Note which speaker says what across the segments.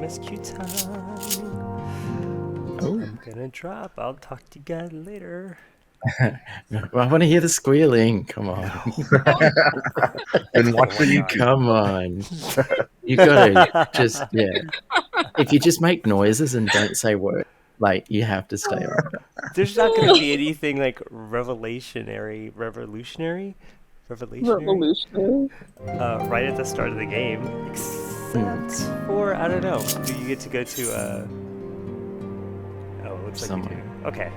Speaker 1: rescue time.
Speaker 2: Oh.
Speaker 1: I'm gonna drop. I'll talk to you guys later.
Speaker 2: I want to hear the squealing. Come on.
Speaker 3: Been watching you.
Speaker 2: Come on. You gotta just, yeah. If you just make noises and don't say words, like, you have to stay on.
Speaker 1: There's not gonna be anything like revolutionary right at the start of the game, except for, I don't know, do you get to go to oh, it looks like you do. Okay.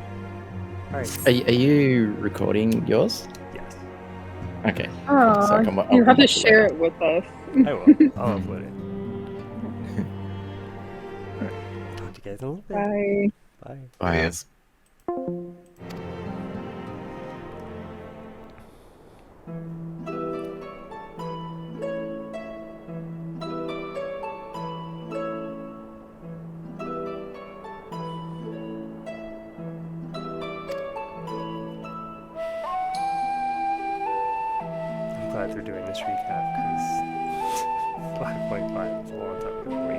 Speaker 1: Alright.
Speaker 2: Are you recording yours?
Speaker 1: Yes.
Speaker 2: Okay.
Speaker 4: Oh,
Speaker 2: So
Speaker 4: you have to share it with us.
Speaker 1: I will. I'll upload it. Alright. Talk to you guys in a little bit.
Speaker 4: Bye.
Speaker 1: Bye.
Speaker 2: Bye. Yes.
Speaker 1: I'm glad they're doing this recap because 5.5 is a long time ago for me.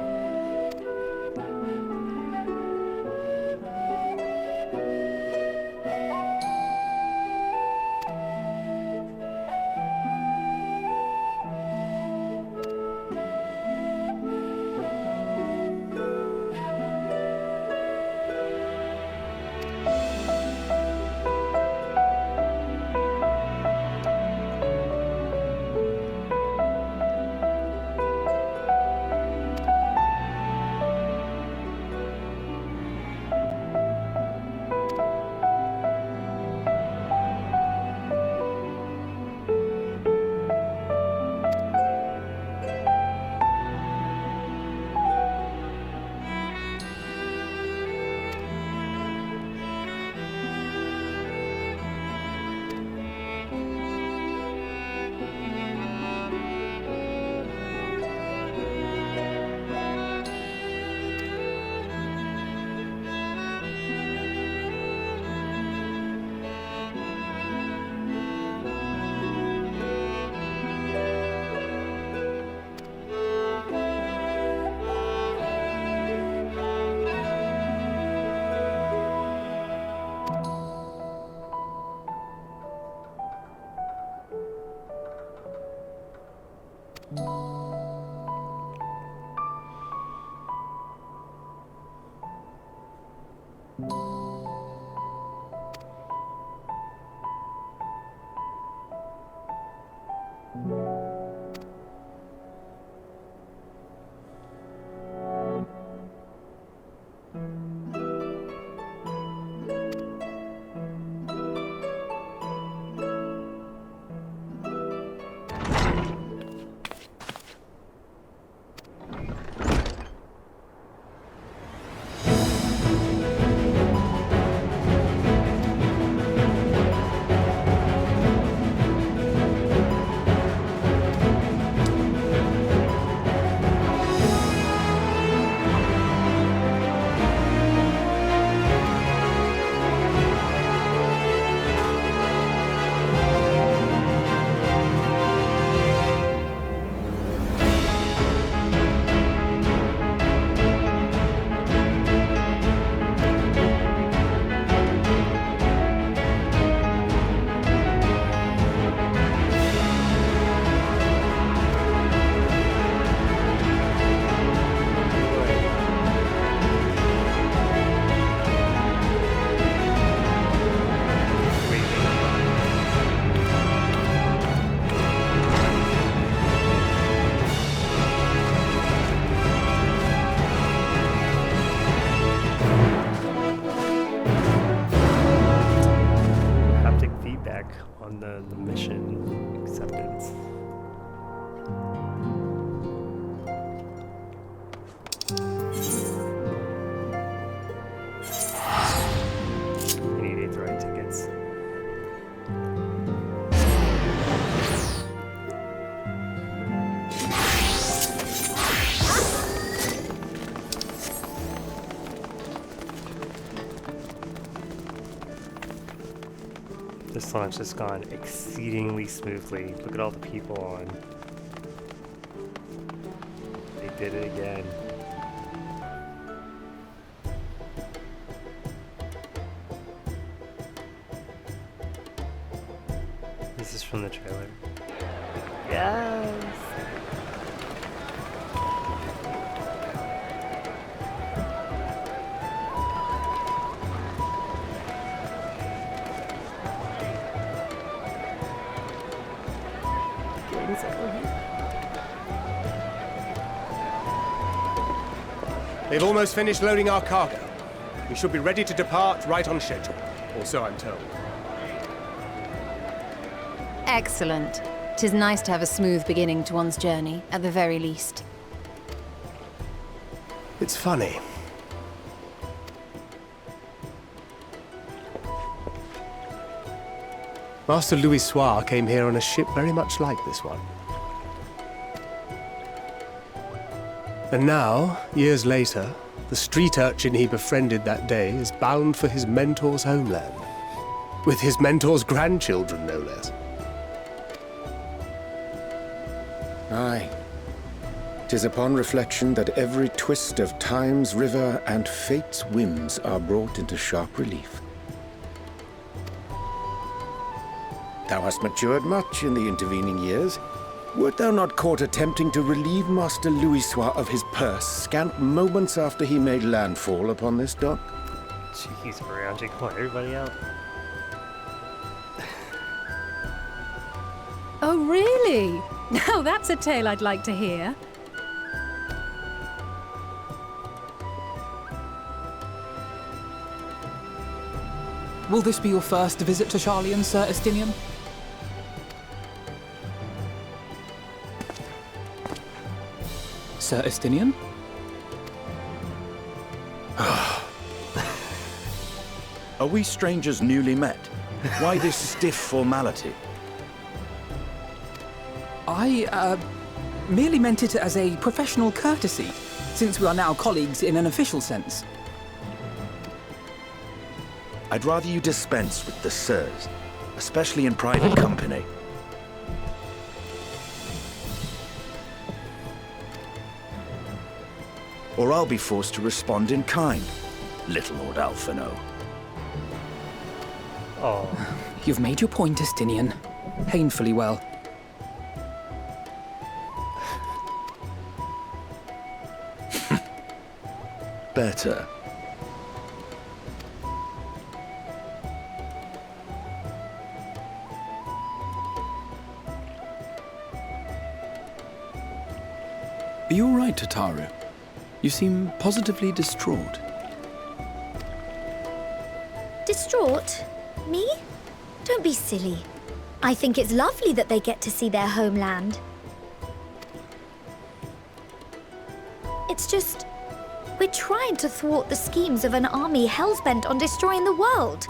Speaker 1: The mission acceptance. I need 8 throwing tickets. This launch has gone exceedingly smoothly. Look at all the people on. They did it again. from the trailer. Yes!
Speaker 5: They've almost finished loading our cargo. We should be ready to depart right on schedule, or so I'm told.
Speaker 6: Excellent. 'Tis nice to have a smooth beginning to one's journey, at the very least.
Speaker 5: It's funny. Master Louis Soir came here on a ship very much like this one. And now, years later, the street urchin he befriended that day is bound for his mentor's homeland. With his mentor's grandchildren, no less.
Speaker 7: Aye. 'Tis upon reflection that every twist of time's river and fate's whims are brought into sharp relief. Thou hast matured much in the intervening years. Wert thou not caught attempting to relieve Master Louis Soir of his purse scant moments after he made landfall upon this dock?
Speaker 1: Jeez, Varshahn, call everybody out.
Speaker 8: Oh, really? Now that's a tale I'd like to hear.
Speaker 9: Will this be your first visit to Sharlayan, Sir Estinien? Sir Estinien?
Speaker 10: Are we strangers newly met? Why this stiff formality?
Speaker 9: I, merely meant it as a professional courtesy, since we are now colleagues in an official sense.
Speaker 10: I'd rather you dispense with the sirs, especially in private company. Or I'll be forced to respond in kind, little Lord Alphino.
Speaker 1: Oh,
Speaker 9: You've made your point, Estinien. Painfully well.
Speaker 10: Better.
Speaker 11: Are you all right, Tataru? You seem positively distraught.
Speaker 12: Distraught? Me? Don't be silly. I think it's lovely that they get to see their homeland. It's just, we're trying to thwart the schemes of an army hellbent on destroying the world.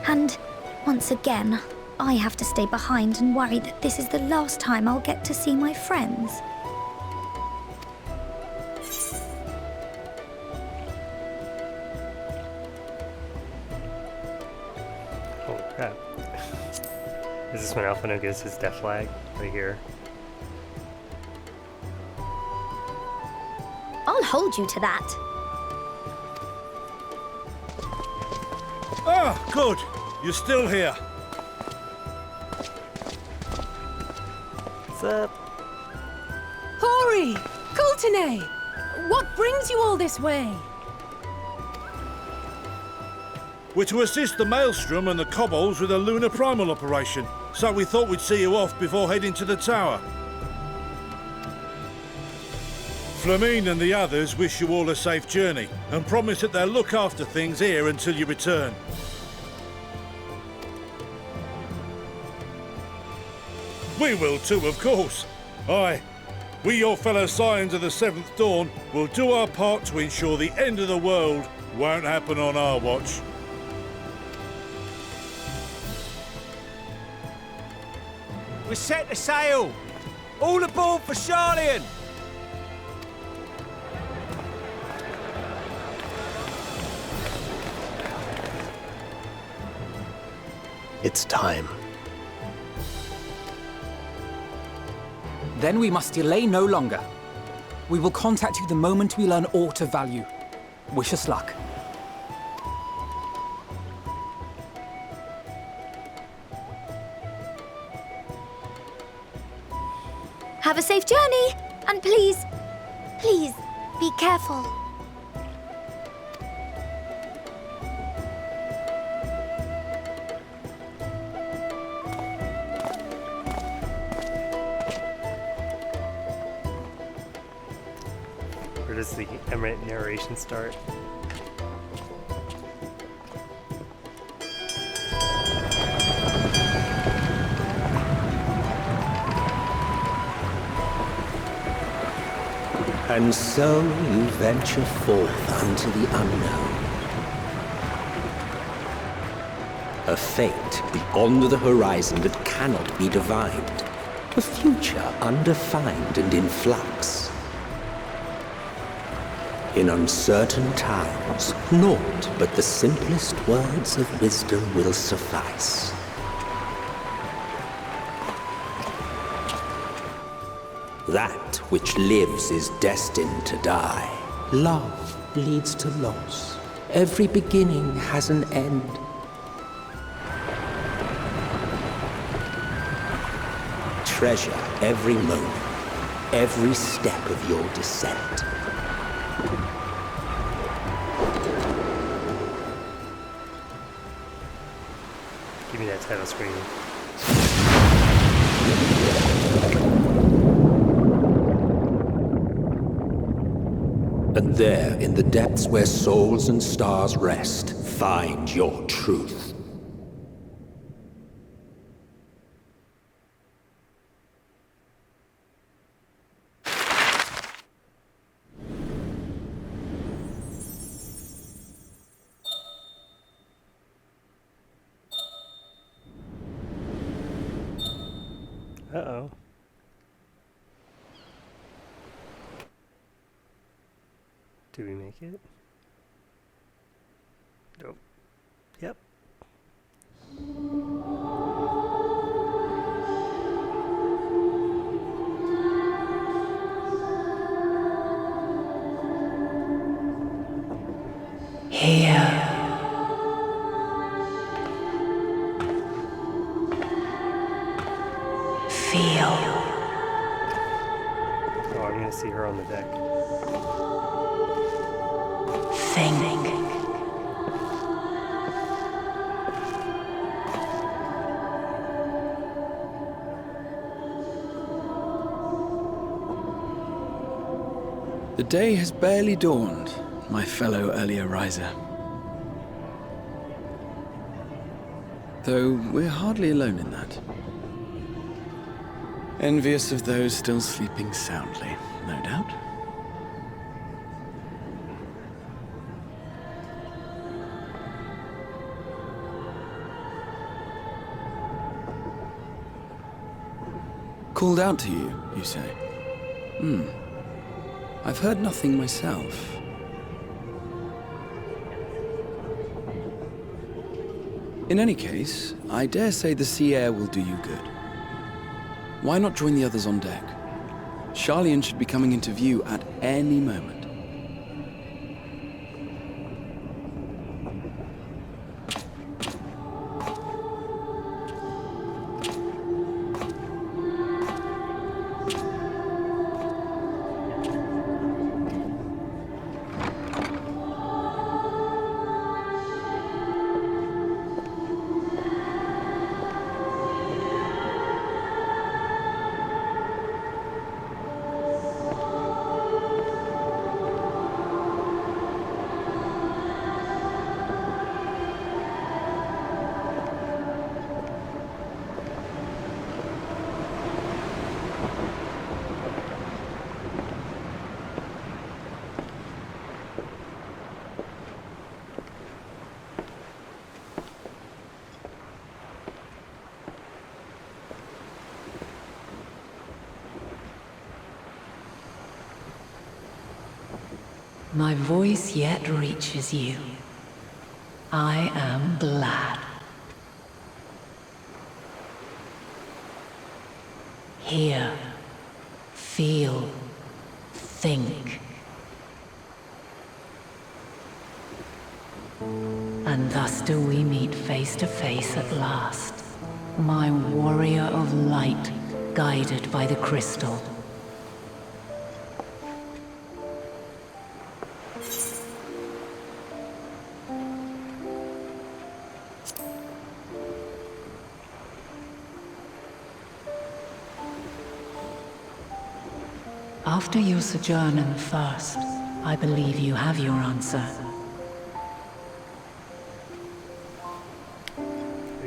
Speaker 12: And once again, I have to stay behind and worry that this is the last time I'll get to see my friends.
Speaker 1: holy crap. Is this when Alphino gives his death flag? Right here.
Speaker 12: I'll hold you to that.
Speaker 13: Ah, good. You're still here.
Speaker 1: What's up?
Speaker 8: Hori! Kultine! What brings you all this way?
Speaker 13: We're to assist the Maelstrom and the Kobolds with a lunar primal operation, so we thought we'd see you off before heading to the tower. Flamine and the others wish you all a safe journey and promise that they'll look after things here until you return. We will too, of course. Aye. We, your fellow Scions of the Seventh Dawn, will do our part to ensure the end of the world won't happen on our watch.
Speaker 14: We're set to sail! All aboard for Sharlayan!
Speaker 5: It's time.
Speaker 9: Then we must delay no longer. We will contact you the moment we learn aught of value. Wish us luck.
Speaker 12: Have a safe journey, and please, please, be careful.
Speaker 1: Where does the eminent narration start?
Speaker 15: And so you venture forth unto the unknown. A fate beyond the horizon that cannot be divined. A future undefined and in flux. In uncertain times, naught but the simplest words of wisdom will suffice. That which lives is destined to die. Love leads to loss. Every beginning has an end. Treasure every moment, every step of your descent.
Speaker 1: Give me that title screen.
Speaker 15: And there, in the depths where souls and stars rest, find your truth.
Speaker 1: Uh-oh. Do we make it? Nope. Yep.
Speaker 16: Here. Feel.
Speaker 1: Oh, I'm gonna see her on the deck.
Speaker 16: Think.
Speaker 11: The day has barely dawned, my fellow earlier riser. Though we're hardly alone in that. Envious of those still sleeping soundly, no doubt. Called out to you, you say? I've heard nothing myself. In any case, I dare say the sea air will do you good. Why not join the others on deck? Sharlayan should be coming into view at any moment.
Speaker 16: My voice yet reaches you. I am glad. Hear, feel, think. And thus do we meet face to face at last. My warrior of light, guided by the crystal. After your sojourn in the First, I believe you have your answer.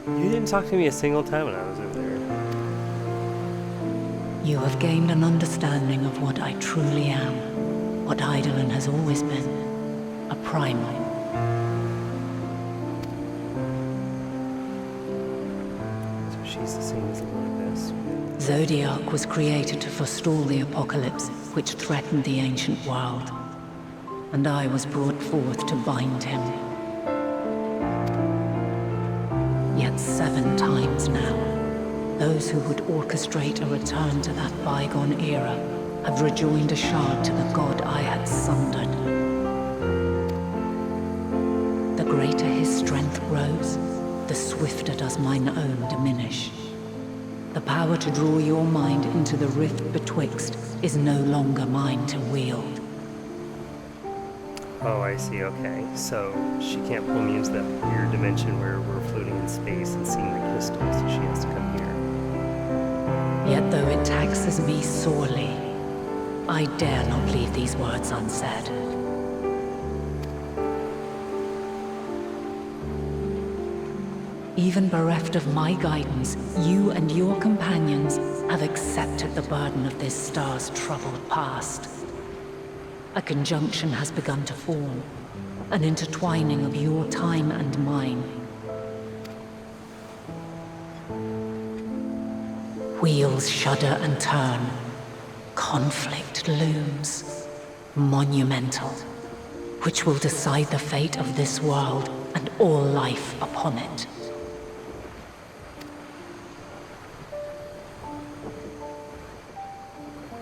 Speaker 1: You didn't talk to me a single time when I was over there.
Speaker 16: You have gained an understanding of what I truly am, what Eidolon has always been, a primal.
Speaker 1: So she's the same as Elpis.
Speaker 16: Zodiac was created to forestall the apocalypse which threatened the ancient world, and I was brought forth to bind him. Yet 7 times now, those who would orchestrate a return to that bygone era have rejoined a shard to the god I had sundered. The greater his strength grows, the swifter does mine own diminish. The power to draw your mind into the rift betwixt is no longer mine to wield.
Speaker 1: Oh, I see, okay. So she can't pull me into that weird dimension where we're floating in space and seeing the crystals, so she has to come here.
Speaker 16: Yet though it taxes me sorely, I dare not leave these words unsaid. Even bereft of my guidance, you and your companions have accepted the burden of this star's troubled past. A conjunction has begun to form, an intertwining of your time and mine. Wheels shudder and turn. Conflict looms, monumental, which will decide the fate of this world and all life upon it.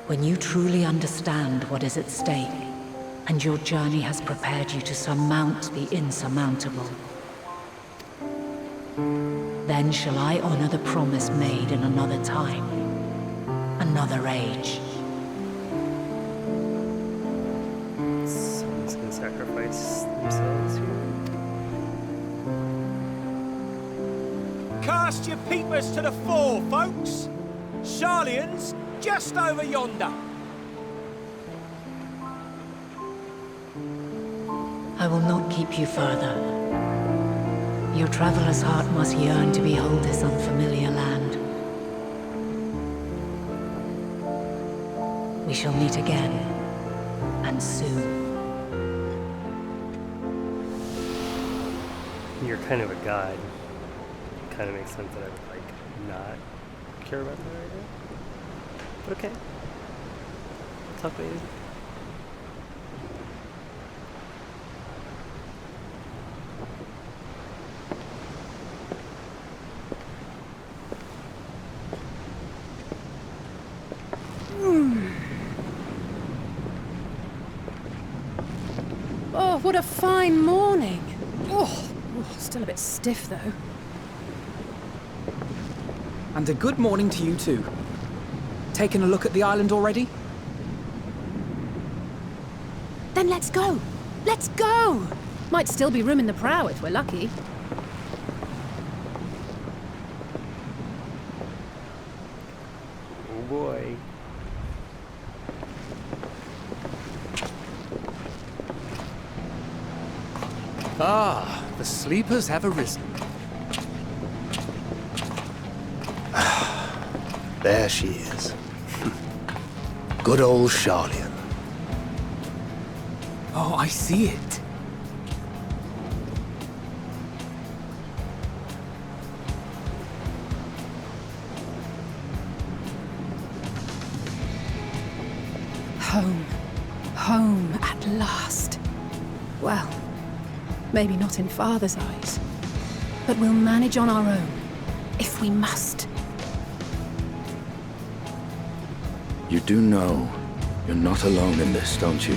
Speaker 16: When you truly understand what is at stake, and your journey has prepared you to surmount the insurmountable, then shall I honor the promise made in another time, another age.
Speaker 1: Someone's gonna sacrifice themselves here.
Speaker 14: Cast your peepers to the fore, folks. Sharlayan's just over yonder.
Speaker 16: I will not keep you further. Your traveler's heart must yearn to behold this unfamiliar land. We shall meet again, and soon.
Speaker 1: You're kind of a god. It kind of makes sense that I would, like, not care about that right now. But okay. I'll talk later.
Speaker 8: Oh, what a fine morning. Oh, still a bit stiff though.
Speaker 9: And a good morning to you too. Taken a look at the island already?
Speaker 8: Then let's go. Let's go. Might still be room in the prow if we're lucky.
Speaker 1: Oh boy.
Speaker 5: Ah, the sleepers have arisen. There she is. Good old Sharlayan.
Speaker 9: Oh, I see it.
Speaker 8: Home. Home at last. Well, maybe not in Father's eyes, but we'll manage on our own, if we must.
Speaker 10: You do know you're not alone in this, don't you?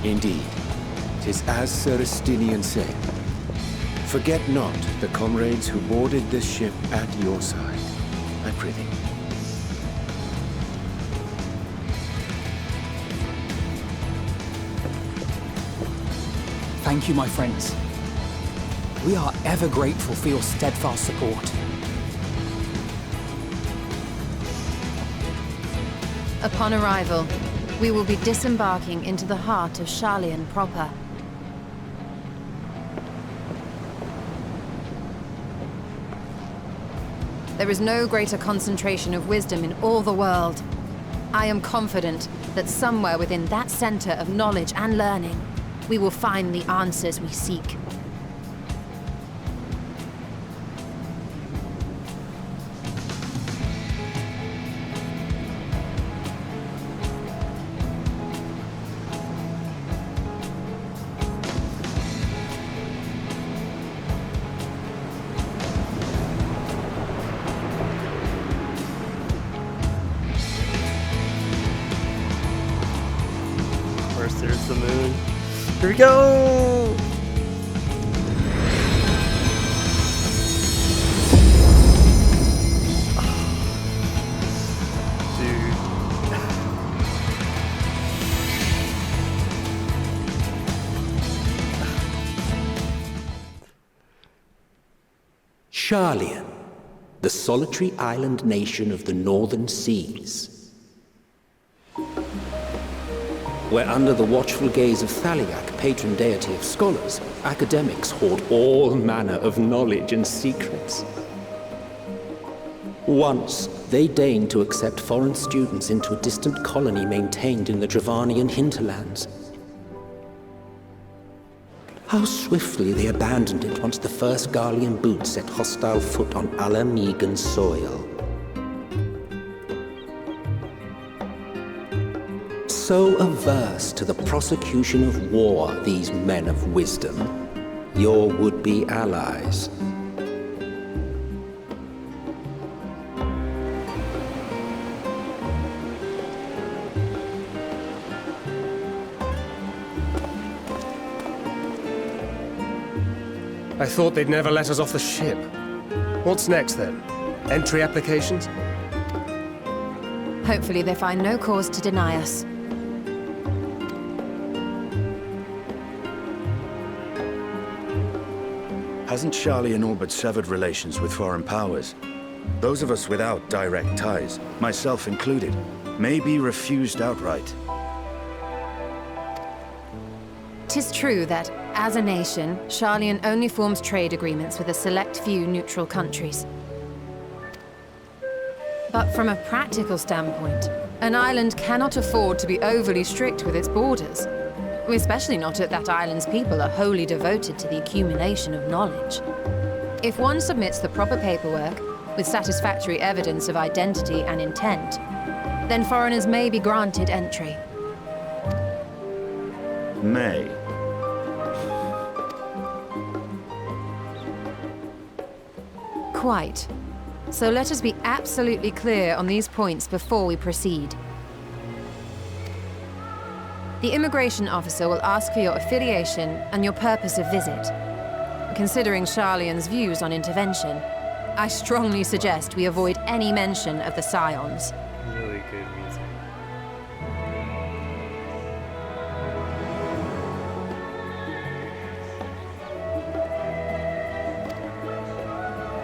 Speaker 7: Indeed. 'Tis as Sir Estinien said. Forget not the comrades who boarded this ship at your side, I prithee.
Speaker 9: Thank you, my friends. We are ever grateful for your steadfast support.
Speaker 6: Upon arrival, we will be disembarking into the heart of Sharlayan proper. There is no greater concentration of wisdom in all the world. I am confident that somewhere within that center of knowledge and learning, we will find the answers we seek.
Speaker 1: First there's the moon. Here we go! Dude.
Speaker 15: Sharlayan, the solitary island nation of the northern seas. Where under the watchful gaze of Thaliak, patron deity of scholars, academics hoard all manner of knowledge and secrets. Once, they deigned to accept foreign students into a distant colony maintained in the Dravanian hinterlands. How swiftly they abandoned it once the first Garlean boot set hostile foot on Alamegan soil. So averse to the prosecution of war, these men of wisdom, your would-be allies.
Speaker 5: I thought they'd never let us off the ship. What's next then? Entry applications?
Speaker 6: Hopefully they find no cause to deny us.
Speaker 10: Hasn't Sharlayan all but severed relations with foreign powers? Those of us without direct ties, myself included, may be refused outright.
Speaker 6: 'Tis true that, as a nation, Sharlayan only forms trade agreements with a select few neutral countries. But from a practical standpoint, an island cannot afford to be overly strict with its borders. Especially not if that island's people are wholly devoted to the accumulation of knowledge. If one submits the proper paperwork, with satisfactory evidence of identity and intent, then foreigners may be granted entry.
Speaker 10: May.
Speaker 6: Quite. So let us be absolutely clear on these points before we proceed. The immigration officer will ask for your affiliation and your purpose of visit. Considering Sharlayan's views on intervention, I strongly suggest we avoid any mention of the Scions.
Speaker 1: Really good music.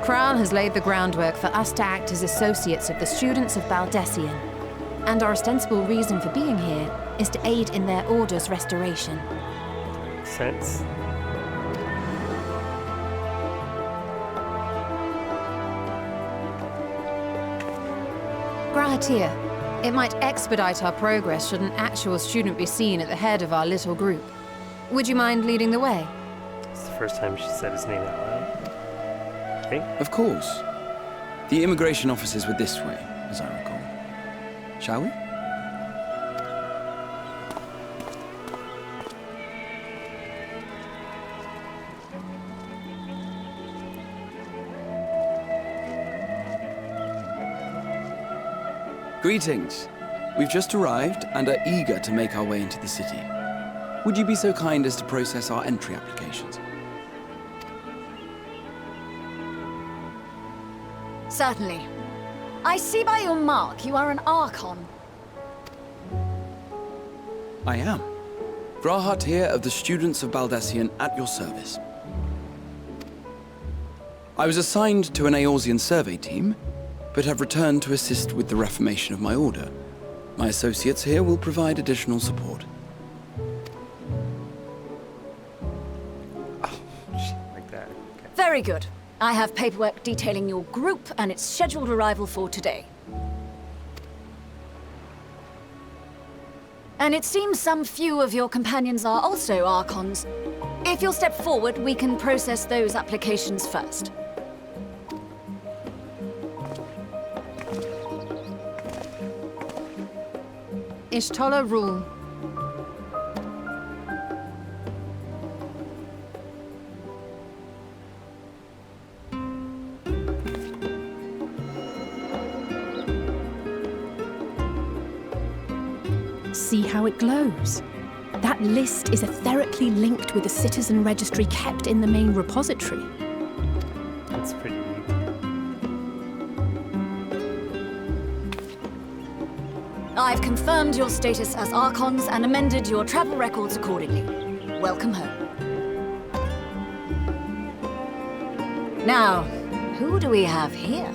Speaker 6: Krile has laid the groundwork for us to act as associates of the students of Baldessian, and our ostensible reason for being here is to aid in their order's restoration.
Speaker 1: Makes sense.
Speaker 6: Grahatir, it might expedite our progress should an actual student be seen at the head of our little group. Would you mind leading the way?
Speaker 1: It's the first time she said his name out loud. I think.
Speaker 11: Of course. The immigration officers were this way, as I recall. Shall we? Greetings. We've just arrived and are eager to make our way into the city. Would you be so kind as to process our entry applications?
Speaker 17: Certainly. I see by your mark you are an Archon.
Speaker 11: I am. Grahat here of the Students of Baldesion at your service. I was assigned to an Eorzean survey team, but have returned to assist with the reformation of my order. My associates here will provide additional support.
Speaker 1: Like that. Okay.
Speaker 17: Very good. I have paperwork detailing your group and its scheduled arrival for today. And it seems some few of your companions are also Archons. If you'll step forward, we can process those applications first.
Speaker 6: Ishtola rule.
Speaker 8: See how it glows? That list is etherically linked with the citizen registry kept in the main repository.
Speaker 1: That's pretty neat.
Speaker 17: I've confirmed your status as Archons and amended your travel records accordingly. Welcome home. Now, who do we have here?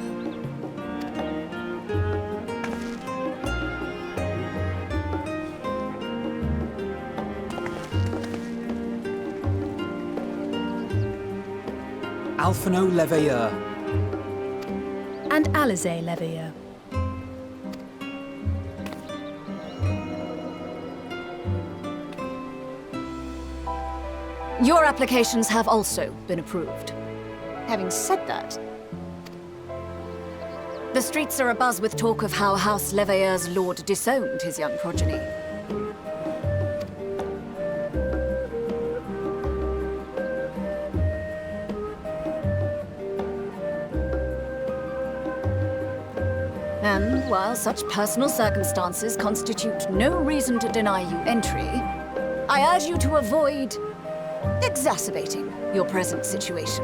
Speaker 9: Alphino Leveilleur.
Speaker 8: And Alizé Leveilleur.
Speaker 17: Your applications have also been approved. Having said that, the streets are abuzz with talk of how House Leveilleur's lord disowned his young progeny. And while such personal circumstances constitute no reason to deny you entry, I urge you to avoid exacerbating your present situation.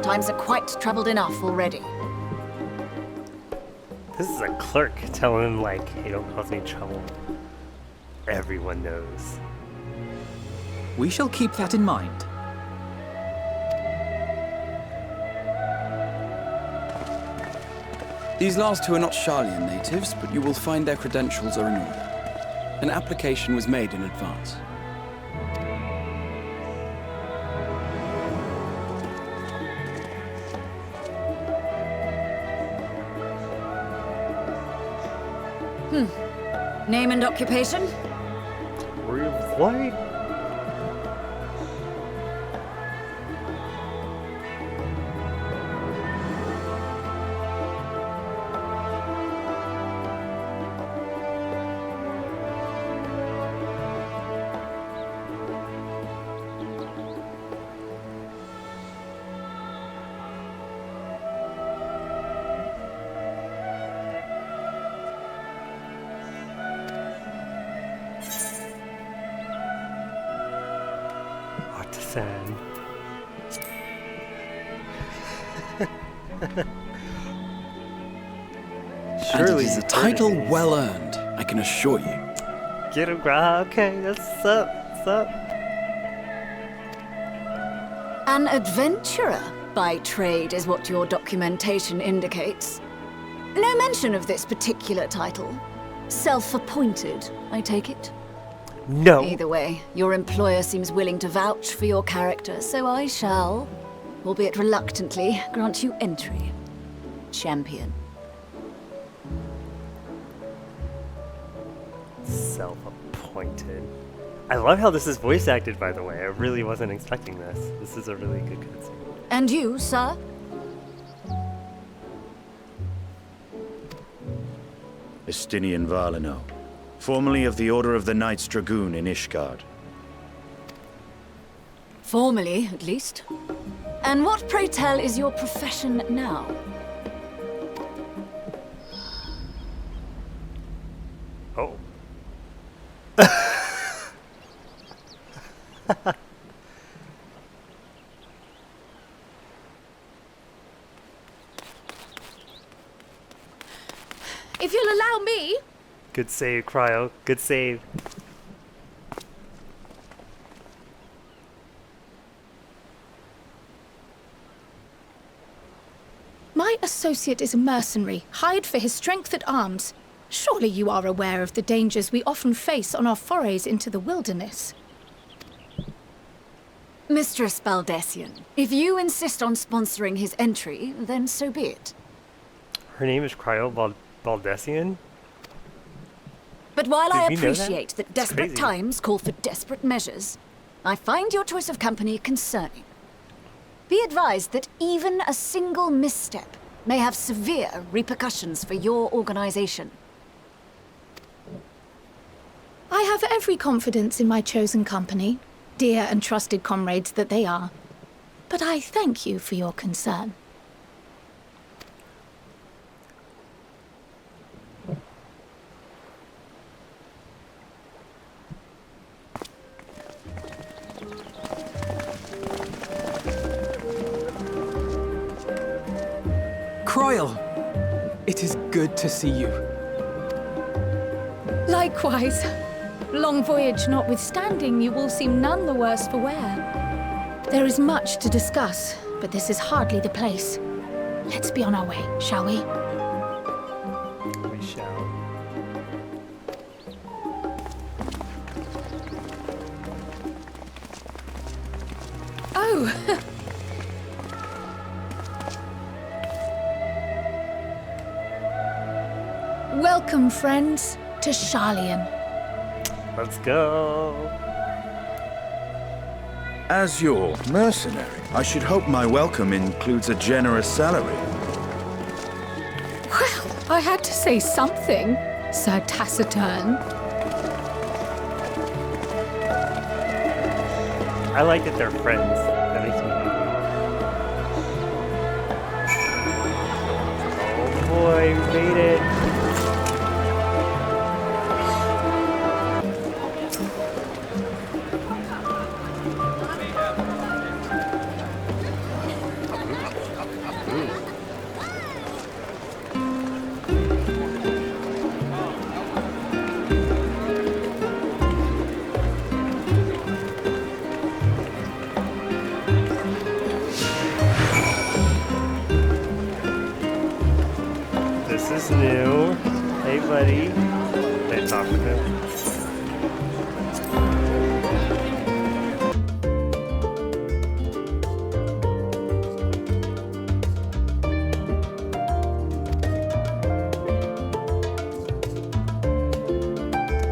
Speaker 17: Times are quite troubled enough already.
Speaker 1: This is a clerk telling him, like, hey, don't cause me trouble. Everyone knows.
Speaker 9: We shall keep that in mind.
Speaker 11: These last two are not Sharlayan natives, but you will find their credentials are in order. An application was made in advance.
Speaker 17: Name and occupation?
Speaker 1: What? Artisan.
Speaker 11: And it is a title well earned, I can assure you.
Speaker 1: Get him, Gra. Okay, that's what's up. What's up?
Speaker 17: An adventurer by trade is what your documentation indicates. No mention of this particular title. Self-appointed, I take it?
Speaker 1: No.
Speaker 17: Either way, your employer seems willing to vouch for your character, so I shall, albeit reluctantly, grant you entry. Champion.
Speaker 1: Self-appointed. I love how this is voice acted, by the way. I really wasn't expecting this. This is a really good cutscene.
Speaker 17: And you, sir?
Speaker 10: Estinien Varlino, formerly of the Order of the Knights Dragoon in Ishgard.
Speaker 17: Formally, at least. And what, pray tell, is your profession now?
Speaker 1: Oh.
Speaker 8: If you'll allow me.
Speaker 1: Good save, Cryo. Good save.
Speaker 8: My associate is a mercenary, hired for his strength at arms. Surely you are aware of the dangers we often face on our forays into the wilderness.
Speaker 17: Mistress Baldessian, if you insist on sponsoring his entry, then so be it.
Speaker 1: Her name is Cryo Baldessian?
Speaker 17: But while I
Speaker 1: Did we know that?
Speaker 17: appreciate that desperate
Speaker 1: crazy.
Speaker 17: times call for desperate measures, I find your choice of company concerning. Be advised that even a single misstep may have severe repercussions for your organization.
Speaker 8: I have every confidence in my chosen company, dear and trusted comrades that they are. But I thank you for your concern.
Speaker 9: Krile! It is good to see you.
Speaker 8: Likewise. Long voyage notwithstanding, you will seem none the worse for wear. There is much to discuss, but this is hardly the place. Let's be on our way, shall we?
Speaker 1: We shall.
Speaker 8: Oh! Welcome, friends, to Sharlayan.
Speaker 1: Let's go.
Speaker 10: As your mercenary, I should hope my welcome includes a generous salary.
Speaker 8: Well, I had to say something, Sir Taciturn.
Speaker 1: I like that they're friends. That makes me happy. Oh boy, we made it. This is new. Hey, buddy. Can I talk with him?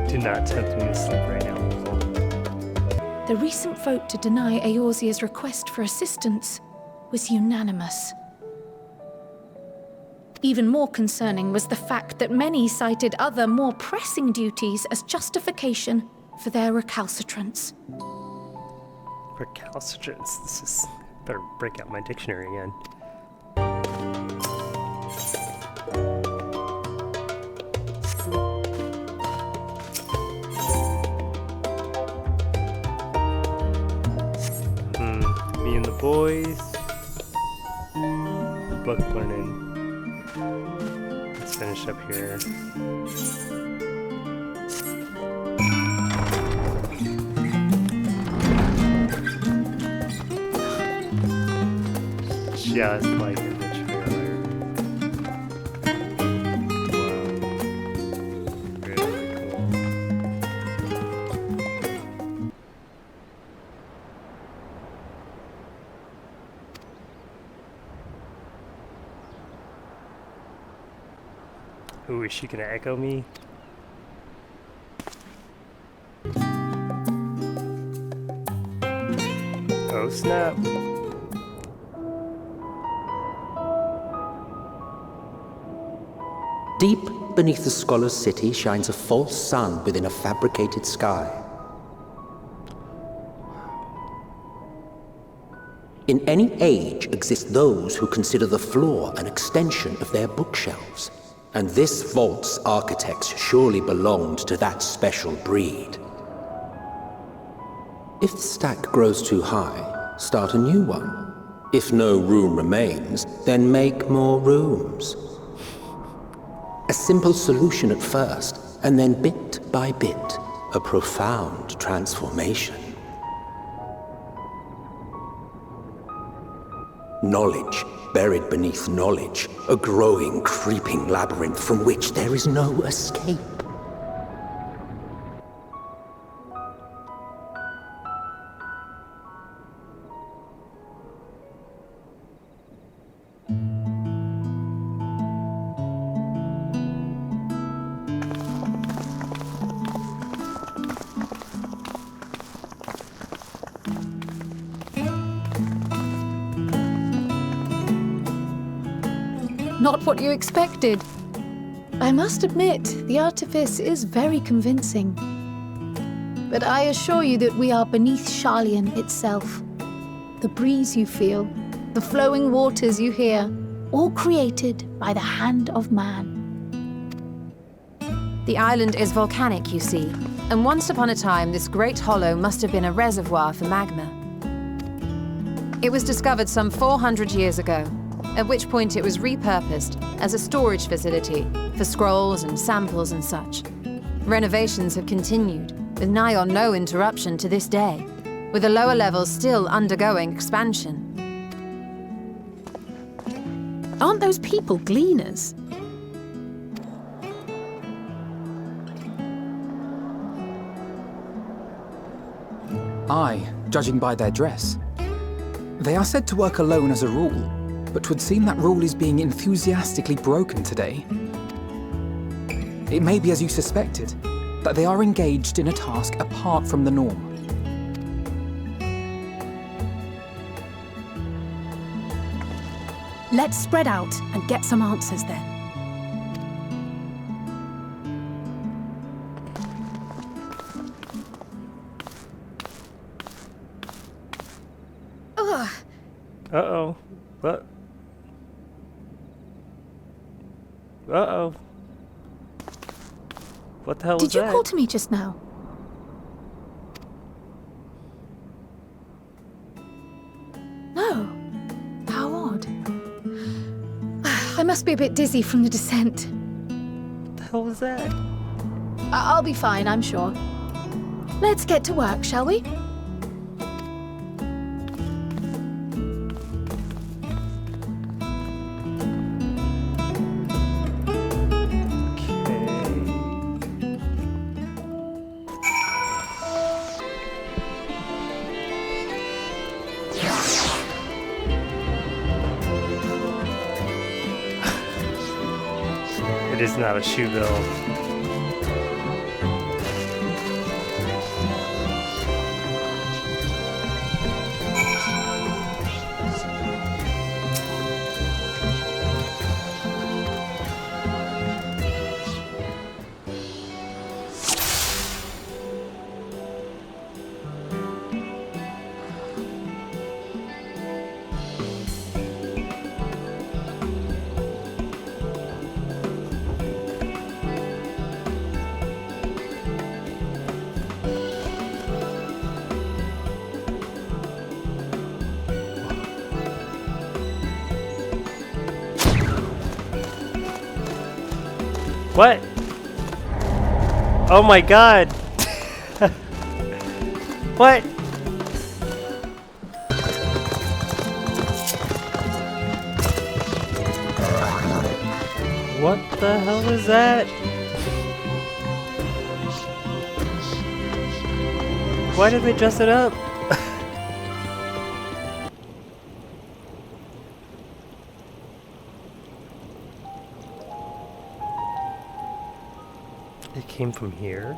Speaker 1: Do not tempt me to sleep right now.
Speaker 8: The recent vote to deny Eorzea's request for assistance was unanimous. Even more concerning was the fact that many cited other, more pressing duties as justification for their recalcitrance.
Speaker 1: Recalcitrance. This is... better break out my dictionary again. Me and the boys. Book learning. Let's finish up here. Just like in the trailer. Wow. Really cool. Ooh, is she gonna echo me? Oh snap.
Speaker 15: Deep beneath the scholar's city shines a false sun within a fabricated sky. In any age exist those who consider the floor an extension of their bookshelves, and this vault's architects surely belonged to that special breed. If the stack grows too high, start a new one. If no room remains, then make more rooms. A simple solution at first, and then bit by bit, a profound transformation. Knowledge buried beneath knowledge, a growing, creeping labyrinth from which there is no escape.
Speaker 8: Not what you expected. I must admit, the artifice is very convincing. But I assure you that we are beneath Sharlayan itself. The breeze you feel, the flowing waters you hear, all created by the hand of man.
Speaker 6: The island is volcanic, you see, and once upon a time this great hollow must have been a reservoir for magma. It was discovered some 400 years ago, at which point it was repurposed as a storage facility for scrolls and samples and such. Renovations have continued, with nigh on no interruption to this day, with the lower levels still undergoing expansion.
Speaker 8: Aren't those people gleaners?
Speaker 9: Aye, judging by their dress. They are said to work alone as a rule, but 'twould seem that rule is being enthusiastically broken today. It may be as you suspected, that they are engaged in a task apart from the norm.
Speaker 8: Let's spread out and get some answers then.
Speaker 6: Ugh.
Speaker 1: Uh-oh. What? Uh-oh. What the hell was that?
Speaker 8: Did you call to me just now? No. How odd. I must be a bit dizzy from the descent.
Speaker 1: What the hell was that?
Speaker 8: I'll be fine, I'm sure. Let's get to work, shall we?
Speaker 1: It is not a shoe bill. What? Oh my god! What? What the hell is that? Why did they dress it up? It came from here?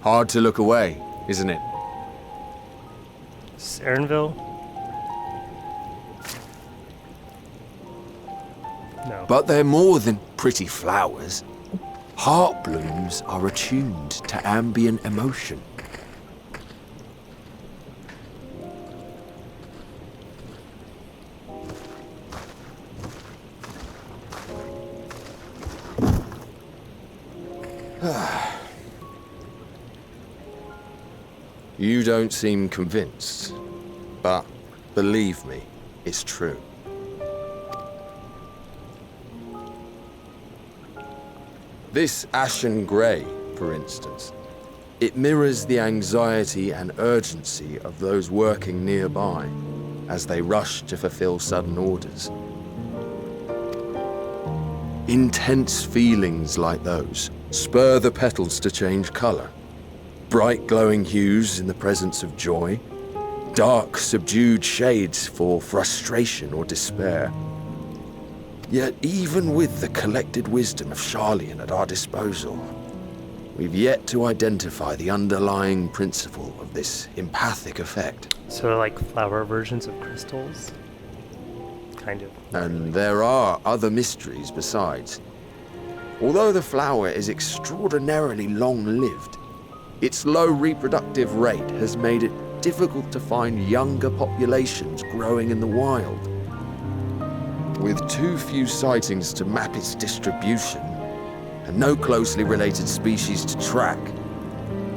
Speaker 18: Hard to look away, isn't it?
Speaker 1: Sarenville? No.
Speaker 18: But they're more than pretty flowers. Heart blooms are attuned to ambient emotion. You don't seem convinced, but believe me, it's true. This ashen grey, for instance, it mirrors the anxiety and urgency of those working nearby as they rush to fulfill sudden orders. Intense feelings like those spur the petals to change colour. Bright glowing hues in the presence of joy, dark subdued shades for frustration or despair. Yet even with the collected wisdom of Sharlayan at our disposal, we've yet to identify the underlying principle of this empathic effect.
Speaker 1: Sort of like flower versions of crystals? Kind of.
Speaker 18: And there are other mysteries besides. Although the flower is extraordinarily long-lived, its low reproductive rate has made it difficult to find younger populations growing in the wild. With too few sightings to map its distribution, and no closely related species to track,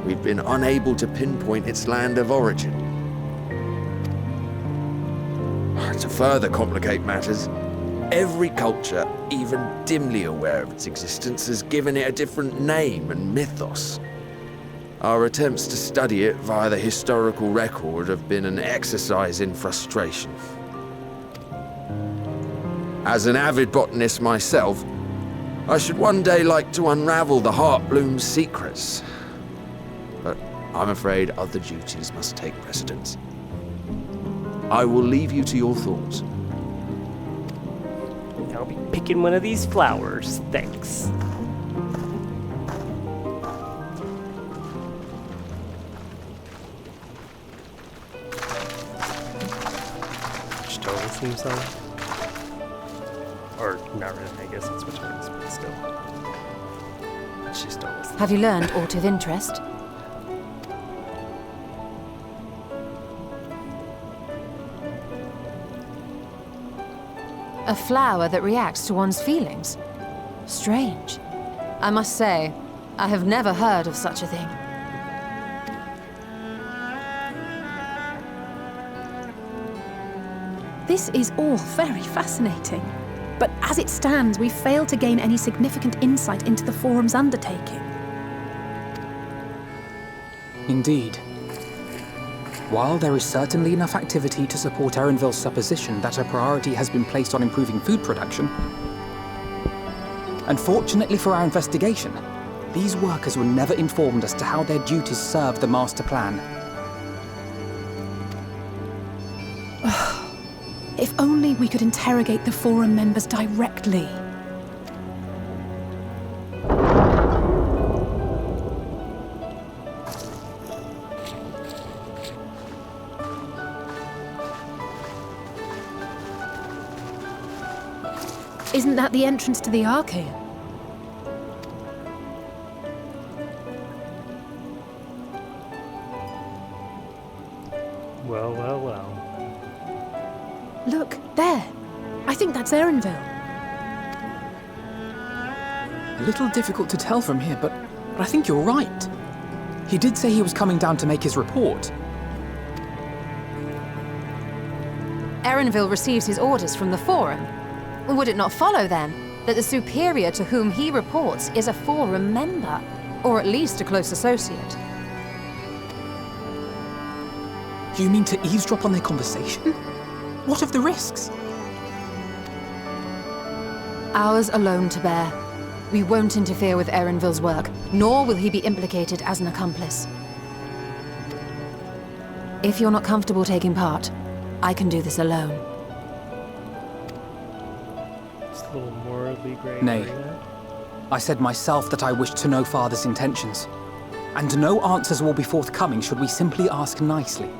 Speaker 18: we've been unable to pinpoint its land of origin. To further complicate matters, every culture, even dimly aware of its existence, has given it a different name and mythos. Our attempts to study it via the historical record have been an exercise in frustration. As an avid botanist myself, I should one day like to unravel the Heartbloom's secrets. But I'm afraid other duties must take precedence. I will leave you to your thoughts.
Speaker 1: I'll be picking one of these flowers, thanks. Stole this theme song? Or not really, I guess it's which words, but still. She stole this.
Speaker 6: Have you learned aught of interest? A flower that reacts to one's feelings? Strange. I must say, I have never heard of such a thing.
Speaker 8: This is all very fascinating. But as it stands, we've failed to gain any significant insight into the Forum's undertaking.
Speaker 9: Indeed. While there is certainly enough activity to support Erenvil's supposition that a priority has been placed on improving food production, unfortunately for our investigation, these workers were never informed as to how their duties serve the master plan.
Speaker 8: If only we could interrogate the Forum members directly. Isn't that the entrance to the Archaean?
Speaker 1: Well, well, well.
Speaker 8: Look, there. I think that's Erenvil.
Speaker 9: A little difficult to tell from here, but I think you're right. He did say he was coming down to make his report.
Speaker 6: Erenvil receives his orders from the Forum. Would it not follow, then, that the superior to whom he reports is a Forum member, or at least a close associate?
Speaker 9: You mean to eavesdrop on their conversation? What of the risks?
Speaker 6: Ours alone to bear. We won't interfere with Erenvil's work, nor will he be implicated as an accomplice. If you're not comfortable taking part, I can do this alone.
Speaker 1: It's a little morally grey.
Speaker 9: Nay. I said myself that I wished to know Father's intentions. And no answers will be forthcoming should we simply ask nicely.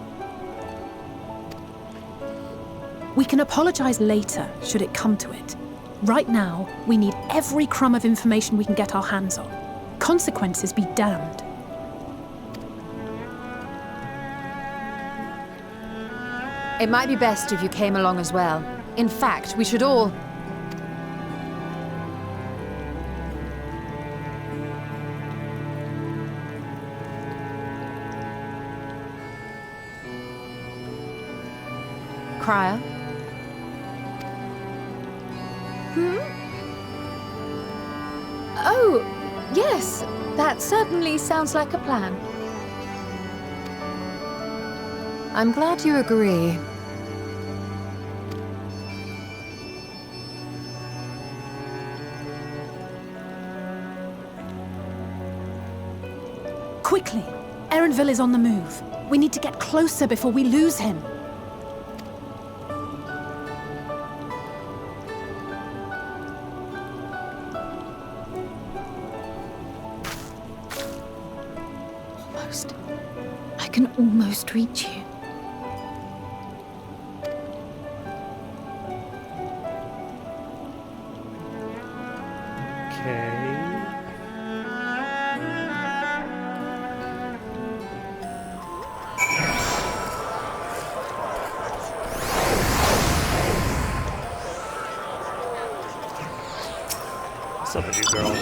Speaker 8: We can apologize later, should it come to it. Right now, we need every crumb of information we can get our hands on. Consequences be damned.
Speaker 6: It might be best if you came along as well. In fact, we should all... Crier?
Speaker 8: Oh, yes. That certainly sounds like a plan.
Speaker 6: I'm glad you agree.
Speaker 8: Quickly! Erenville is on the move. We need to get closer before we lose him. Almost. I can almost reach you.
Speaker 1: What's up with you girls?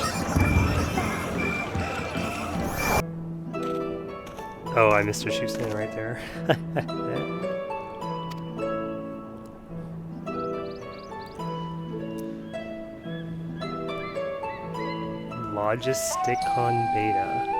Speaker 1: Oh, I missed her. She was standing right there. Logisticon Beta.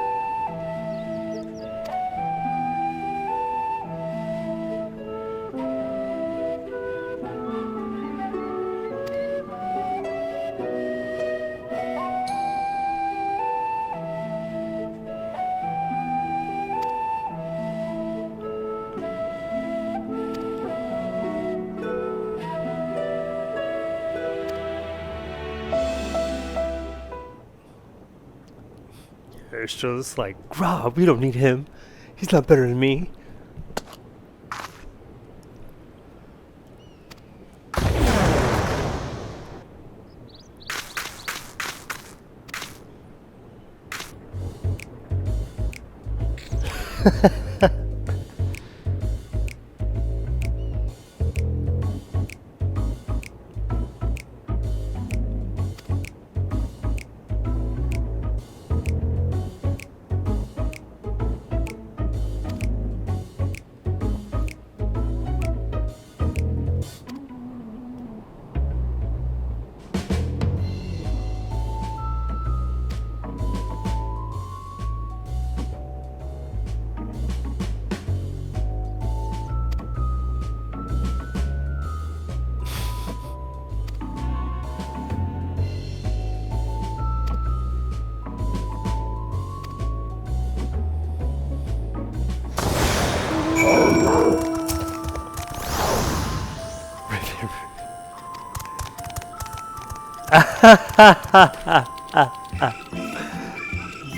Speaker 1: It's just like, Rob, we don't need him. He's not better than me.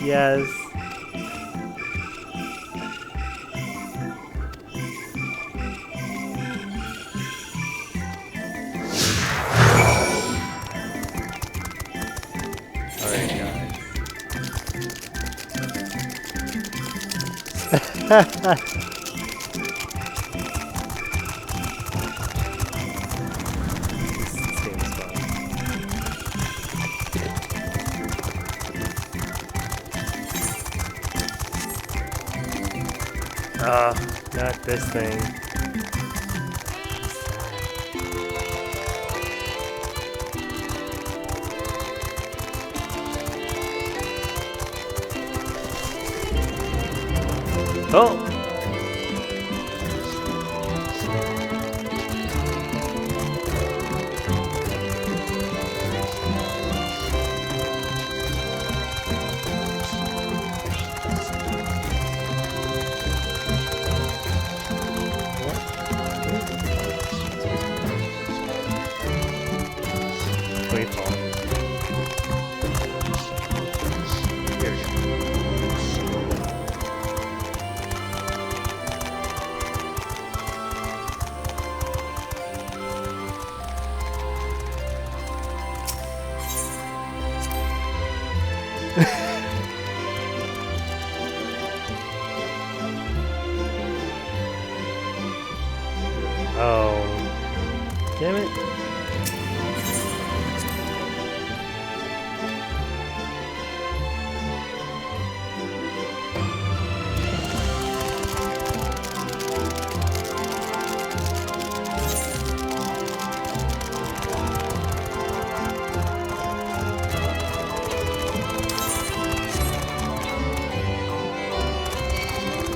Speaker 1: Yes. Alright, guys. Not this thing. Oh! Oh, damn it.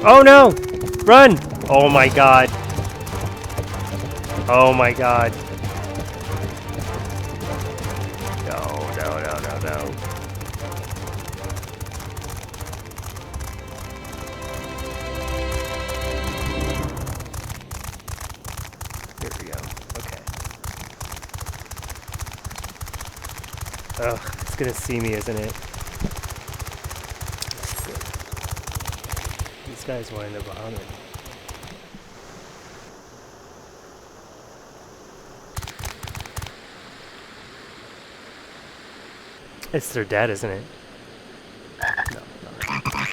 Speaker 1: Oh no! Run! Oh my god. Oh my god. No, no, no, no, no. Here we go. Okay. Ugh, it's gonna see me, isn't it? These guys wind up behind me. It's their dad, isn't it? No, no.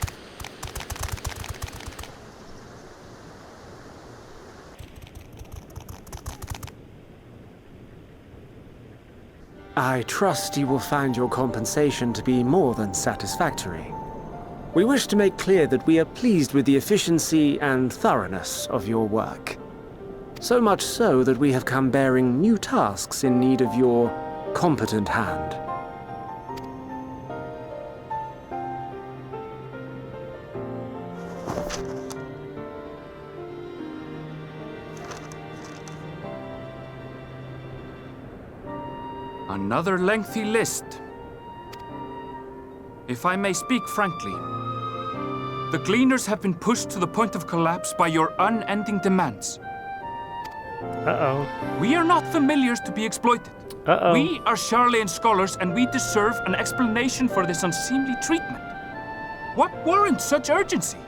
Speaker 19: I trust you will find your compensation to be more than satisfactory. We wish to make clear that we are pleased with the efficiency and thoroughness of your work. So much so that we have come bearing new tasks in need of your competent hand.
Speaker 20: Another lengthy list. If I may speak frankly, the Gleaners have been pushed to the point of collapse by your unending demands.
Speaker 1: Uh-oh.
Speaker 20: We are not familiars to be exploited.
Speaker 1: Uh-oh.
Speaker 20: We are Sharlayan scholars and we deserve an explanation for this unseemly treatment. What warrants such urgency?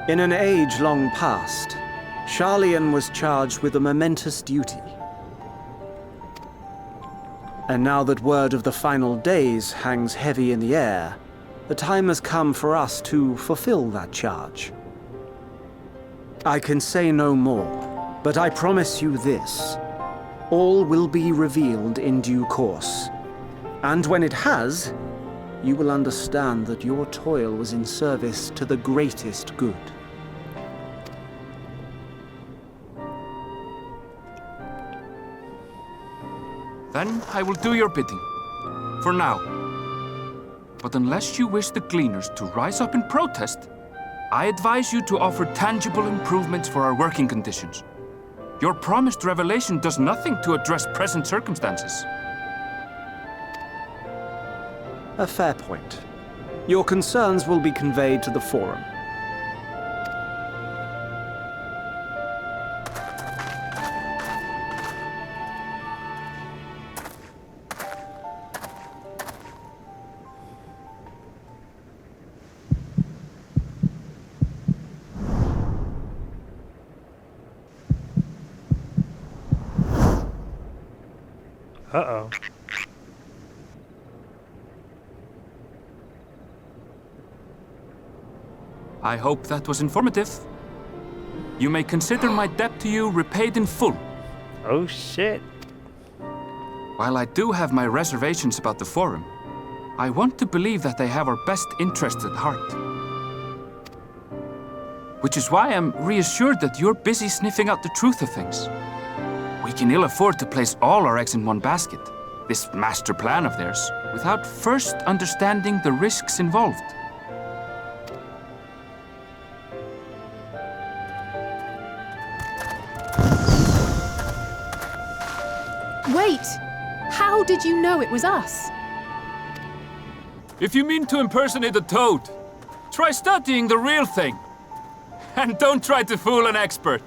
Speaker 19: In an age long past, Sharlayan was charged with a momentous duty. And now that word of the final days hangs heavy in the air, the time has come for us to fulfill that charge. I can say no more, but I promise you this. All will be revealed in due course. And when it has, you will understand that your toil was in service to the greatest good.
Speaker 20: Then I will do your bidding. For now. But unless you wish the Gleaners to rise up in protest, I advise you to offer tangible improvements for our working conditions. Your promised revelation does nothing to address present circumstances.
Speaker 19: A fair point. Your concerns will be conveyed to the Forum.
Speaker 1: Uh-oh.
Speaker 20: I hope that was informative. You may consider my debt to you repaid in full.
Speaker 1: Oh shit.
Speaker 20: While I do have my reservations about the Forum, I want to believe that they have our best interests at heart. Which is why I'm reassured that you're busy sniffing out the truth of things. We can ill afford to place all our eggs in one basket, this master plan of theirs, without first understanding the risks involved.
Speaker 8: Wait! How did you know it was us?
Speaker 20: If you mean to impersonate a toad, try studying the real thing. And don't try to fool an expert.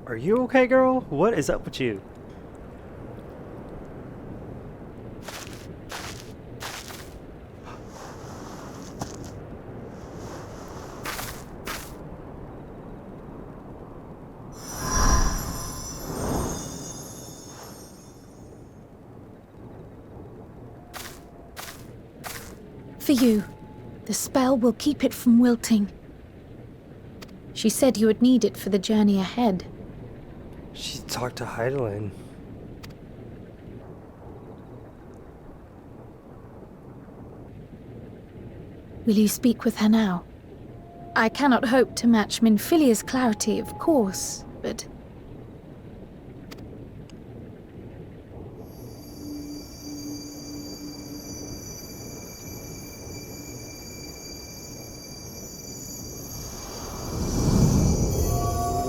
Speaker 1: Are you okay, girl? What is up with you?
Speaker 8: for you. The spell will keep it from wilting. She said you would need it for the journey ahead.
Speaker 1: She talked to Hydaelyn.
Speaker 8: Will you speak with her now? I cannot hope to match Minfilia's clarity, of course, but...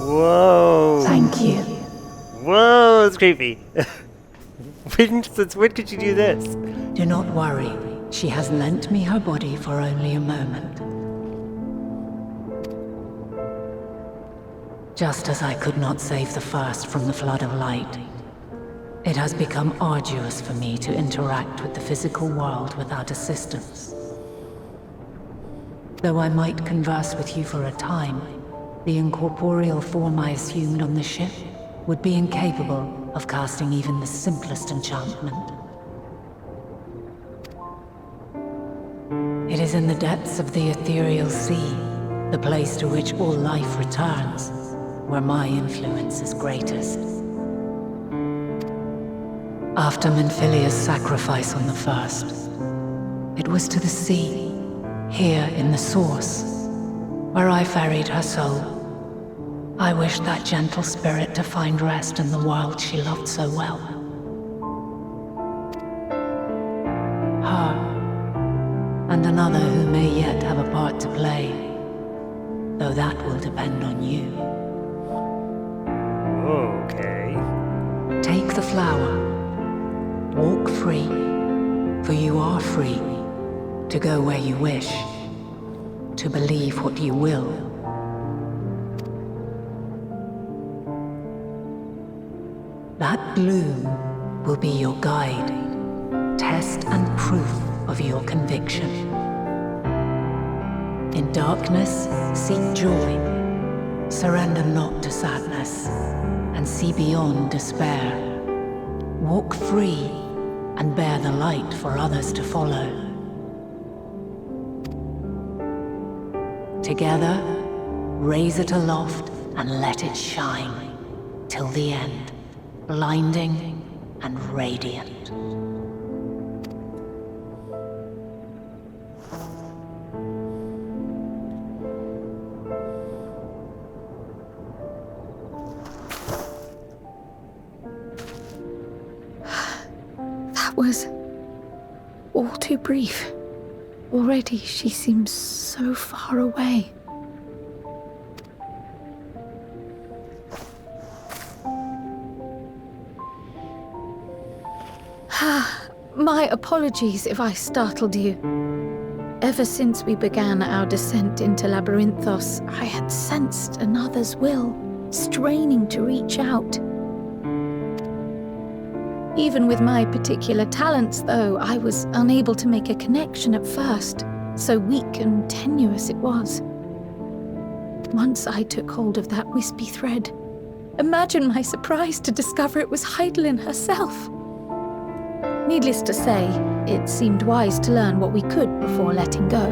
Speaker 1: Whoa!
Speaker 16: Thank you.
Speaker 1: Whoa, it's creepy. Since when could you do this?
Speaker 16: Do not worry. She has lent me her body for only a moment. Just as I could not save the First from the flood of light, it has become arduous for me to interact with the physical world without assistance. Though I might converse with you for a time, the incorporeal form I assumed on the ship would be incapable of casting even the simplest enchantment. It is in the depths of the ethereal sea, the place to which all life returns, where my influence is greatest. After Minfilia's sacrifice on the First, it was to the sea, here in the Source, where I ferried her soul. I wished that gentle spirit to find rest in the world she loved so well. Her, and another who may yet have a part to play, though that will depend on you.
Speaker 1: Okay.
Speaker 16: Take the flower. Walk free, for you are free to go where you wish, to believe what you will. That bloom will be your guide, test and proof of your conviction. In darkness, seek joy. Surrender not to sadness, and see beyond despair. Walk free, and bear the light for others to follow. Together, raise it aloft and let it shine, till the end. Blinding and radiant.
Speaker 8: That was all too brief. Already she seems so far away. My apologies if I startled you. Ever since we began our descent into Labriynthos, I had sensed another's will, straining to reach out. Even with my particular talents, though, I was unable to make a connection at first, so weak and tenuous it was. Once I took hold of that wispy thread, imagine my surprise to discover it was Hydaelyn herself. Needless to say, it seemed wise to learn what we could before letting go.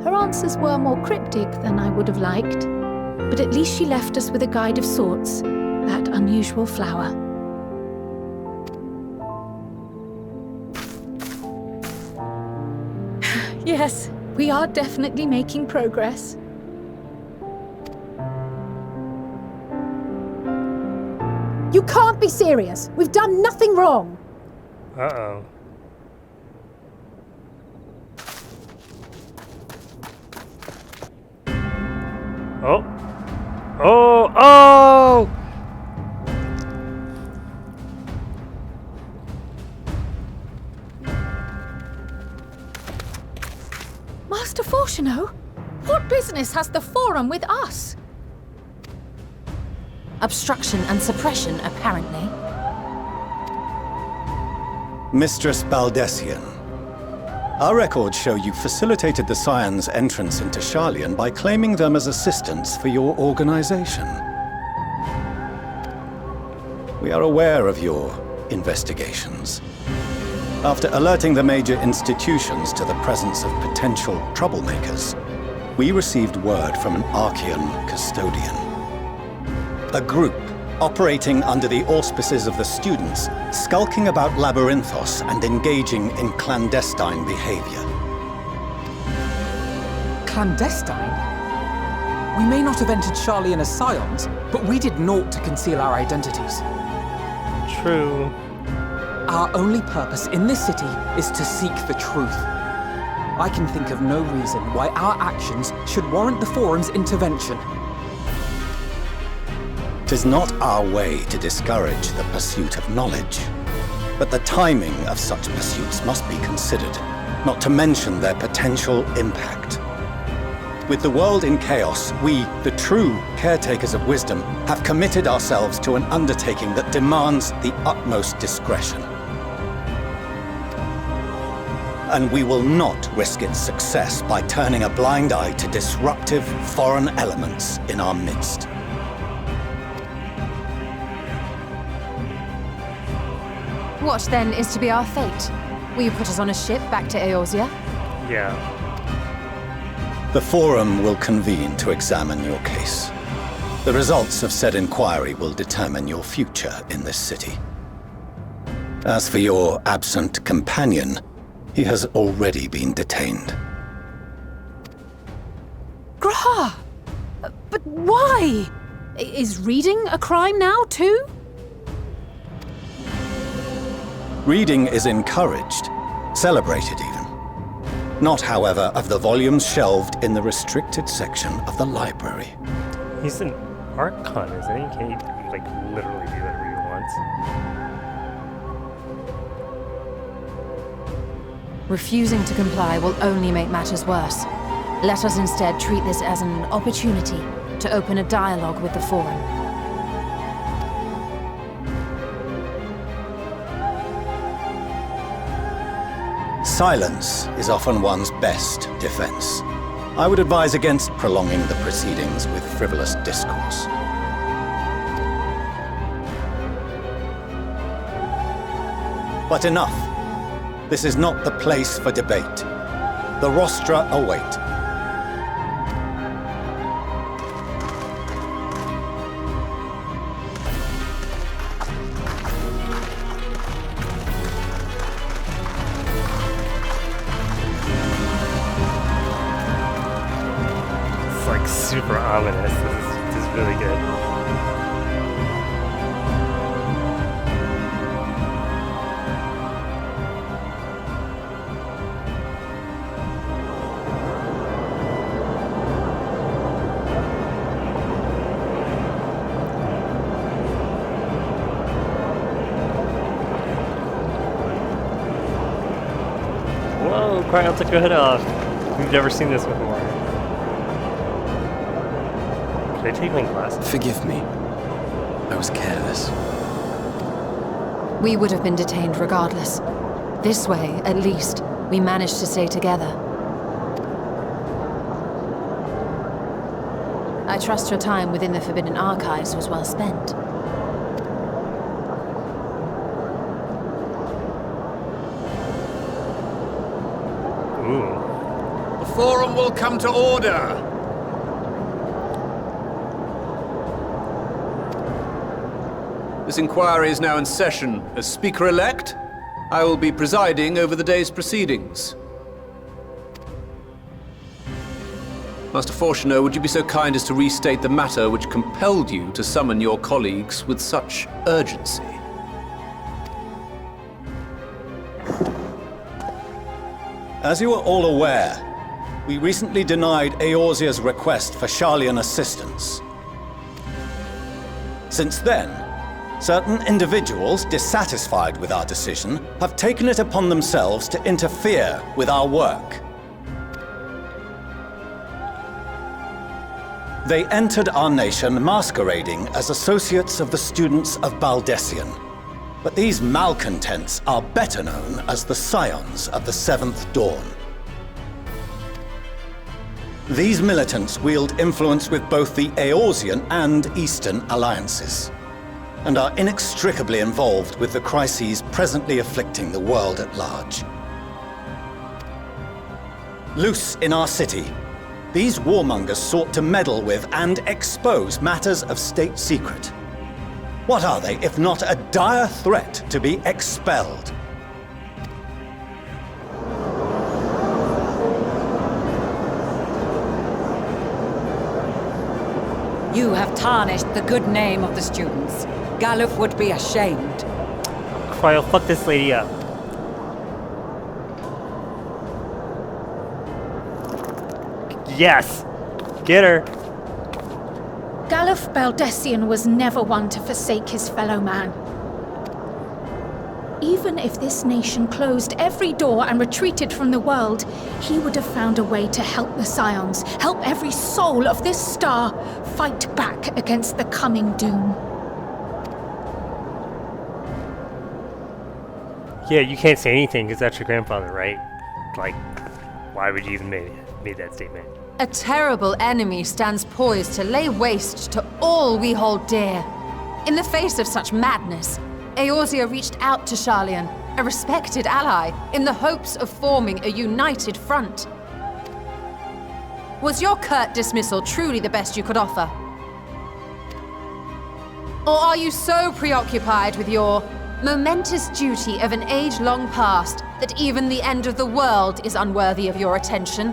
Speaker 8: Her answers were more cryptic than I would have liked, but at least she left us with a guide of sorts, that unusual flower. Yes, we are definitely making progress.
Speaker 21: You can't be serious. We've done nothing wrong.
Speaker 1: Uh-oh. Oh. Oh, oh!
Speaker 8: Master Varshahn, what business has the Forum with us?
Speaker 6: Obstruction and suppression, apparently.
Speaker 22: Mistress Baldessian, our records show you facilitated the Scions' entrance into Sharlayan by claiming them as assistants for your organization. We are aware of your investigations. After alerting the major institutions to the presence of potential troublemakers, we received word from an Archean custodian. A group operating under the auspices of the students, skulking about Labriynthos and engaging in clandestine behavior.
Speaker 9: Clandestine? We may not have entered Sharlayan as scions, but we did naught to conceal our identities.
Speaker 1: True.
Speaker 9: Our only purpose in this city is to seek the truth. I can think of no reason why our actions should warrant the Forum's intervention.
Speaker 22: 'Tis not our way to discourage the pursuit of knowledge, but the timing of such pursuits must be considered, not to mention their potential impact. With the world in chaos, we, the true caretakers of wisdom, have committed ourselves to an undertaking that demands the utmost discretion. And we will not risk its success by turning a blind eye to disruptive foreign elements in our midst.
Speaker 6: What then is to be our fate? Will you put us on a ship back to Eorzea?
Speaker 1: Yeah.
Speaker 22: The Forum will convene to examine your case. The results of said inquiry will determine your future in this city. As for your absent companion, he has already been detained.
Speaker 21: Grah! But why? Is reading a crime now, too?
Speaker 22: Reading is encouraged, celebrated even. Not, however, of the volumes shelved in the restricted section of the library.
Speaker 1: He's an Archon, isn't he? Can he, like, literally do whatever he wants?
Speaker 6: Refusing to comply will only make matters worse. Let us instead treat this as an opportunity to open a dialogue with the Forum.
Speaker 22: Silence is often one's best defense. I would advise against prolonging the proceedings with frivolous discourse. But enough. This is not the place for debate. The Rostra await.
Speaker 1: It's like super ominous. This is really good. Whoa, Krile took her head off. We've never seen this before. Should I take my glasses?
Speaker 11: Forgive me. I was careless.
Speaker 6: We would have been detained regardless. This way, at least, we managed to stay together. I trust your time within the Forbidden Archives was well spent.
Speaker 1: Ooh.
Speaker 3: The Forum will come to order. This inquiry is now in session. As Speaker-elect, I will be presiding over the day's proceedings. Master Forshner, would you be so kind as to restate the matter which compelled you to summon your colleagues with such urgency?
Speaker 22: As you are all aware, we recently denied Eorzea's request for Sharlayan assistance. Since then, certain individuals dissatisfied with our decision have taken it upon themselves to interfere with our work. They entered our nation masquerading as associates of the students of Baldesion. But these malcontents are better known as the Scions of the Seventh Dawn. These militants wield influence with both the Eorzean and Eastern alliances. and are inextricably involved with the crises presently afflicting the world at large. Loose in our city, these warmongers sought to meddle with and expose matters of state secret. What are they, if not a dire threat to be expelled?
Speaker 2: You have tarnished the good name of the students. Galuf would be ashamed.
Speaker 1: Krile, fuck this lady up. Yes! Get her!
Speaker 8: Galuf Beldessian was never one to forsake his fellow man. Even if this nation closed every door and retreated from the world, he would have found a way to help the Scions, help every soul of this star fight back against the coming doom.
Speaker 1: Yeah, you can't say anything because that's your grandfather, right? Like, why would you even made that statement?
Speaker 6: A terrible enemy stands poised to lay waste to all we hold dear. In the face of such madness, Eorzea reached out to Sharlayan, a respected ally, in the hopes of forming a united front. Was your curt dismissal truly the best you could offer? Or are you so preoccupied with your momentous duty of an age long past that even the end of the world is unworthy of your attention?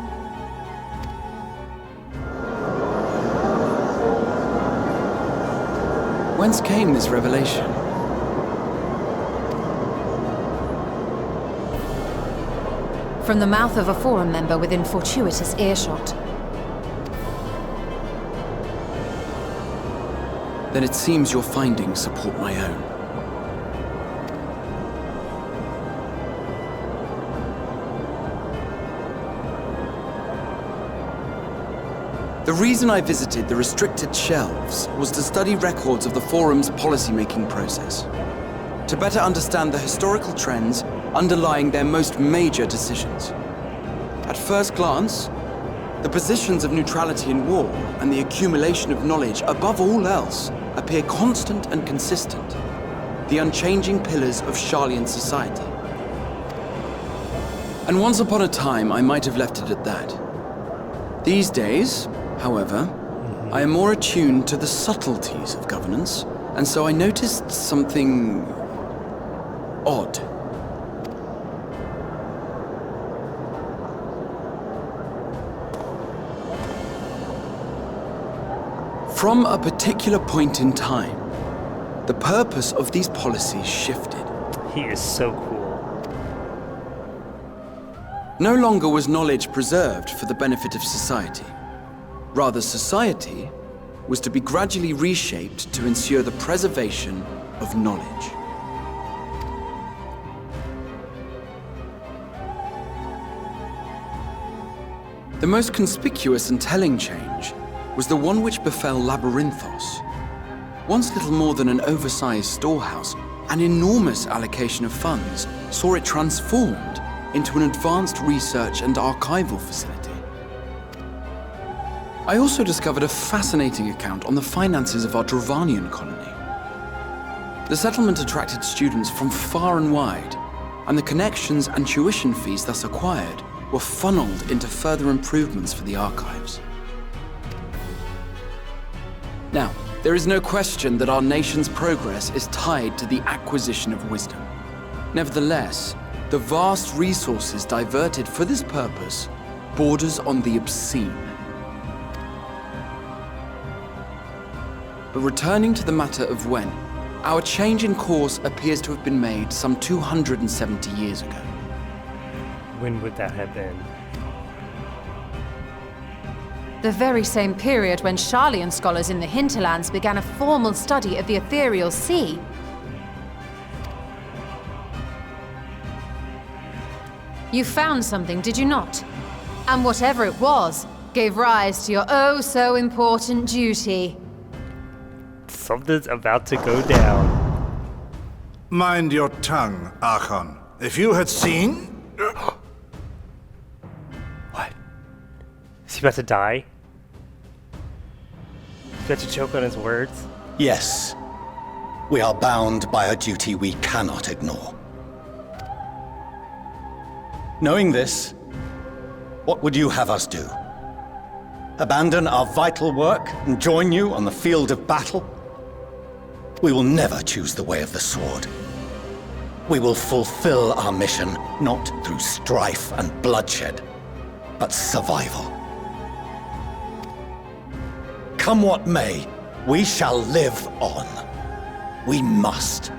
Speaker 11: Whence came this revelation?
Speaker 6: From the mouth of a forum member within fortuitous earshot.
Speaker 11: Then it seems your findings support my own. The reason I visited the restricted shelves was to study records of the Forum's policymaking process, to better understand the historical trends underlying their most major decisions. At first glance, the positions of neutrality in war and the accumulation of knowledge above all else appear constant and consistent, the unchanging pillars of Sharlayan society. And once upon a time, I might have left it at that. These days, however, I am more attuned to the subtleties of governance, and so I noticed something odd. From a particular point in time, the purpose of these policies shifted.
Speaker 1: He is so cool.
Speaker 11: No longer was knowledge preserved for the benefit of society. Rather, society was to be gradually reshaped to ensure the preservation of knowledge. The most conspicuous and telling change was the one which befell Labriynthos. Once little more than an oversized storehouse, an enormous allocation of funds saw it transformed into an advanced research and archival facility. I also discovered a fascinating account on the finances of our Dravanian colony. The settlement attracted students from far and wide, and the connections and tuition fees thus acquired were funneled into further improvements for the archives. Now, there is no question that our nation's progress is tied to the acquisition of wisdom. Nevertheless, the vast resources diverted for this purpose borders on the obscene. But returning to the matter of when, our change in course appears to have been made some 270 years ago.
Speaker 1: When would that have been?
Speaker 6: The very same period when Sharlayan scholars in the hinterlands began a formal study of the ethereal sea. You found something, did you not? And whatever it was, gave rise to your oh-so-important duty.
Speaker 1: Something's about to go down.
Speaker 13: Mind your tongue, Archon. If you had seen...
Speaker 1: What? Is he about to die? Is he about to choke on his words?
Speaker 22: Yes. We are bound by a duty we cannot ignore. Knowing this, what would you have us do? Abandon our vital work and join you on the field of battle? We will never choose the way of the sword. We will fulfill our mission not through strife and bloodshed, but survival. Come what may, we shall live on. We must.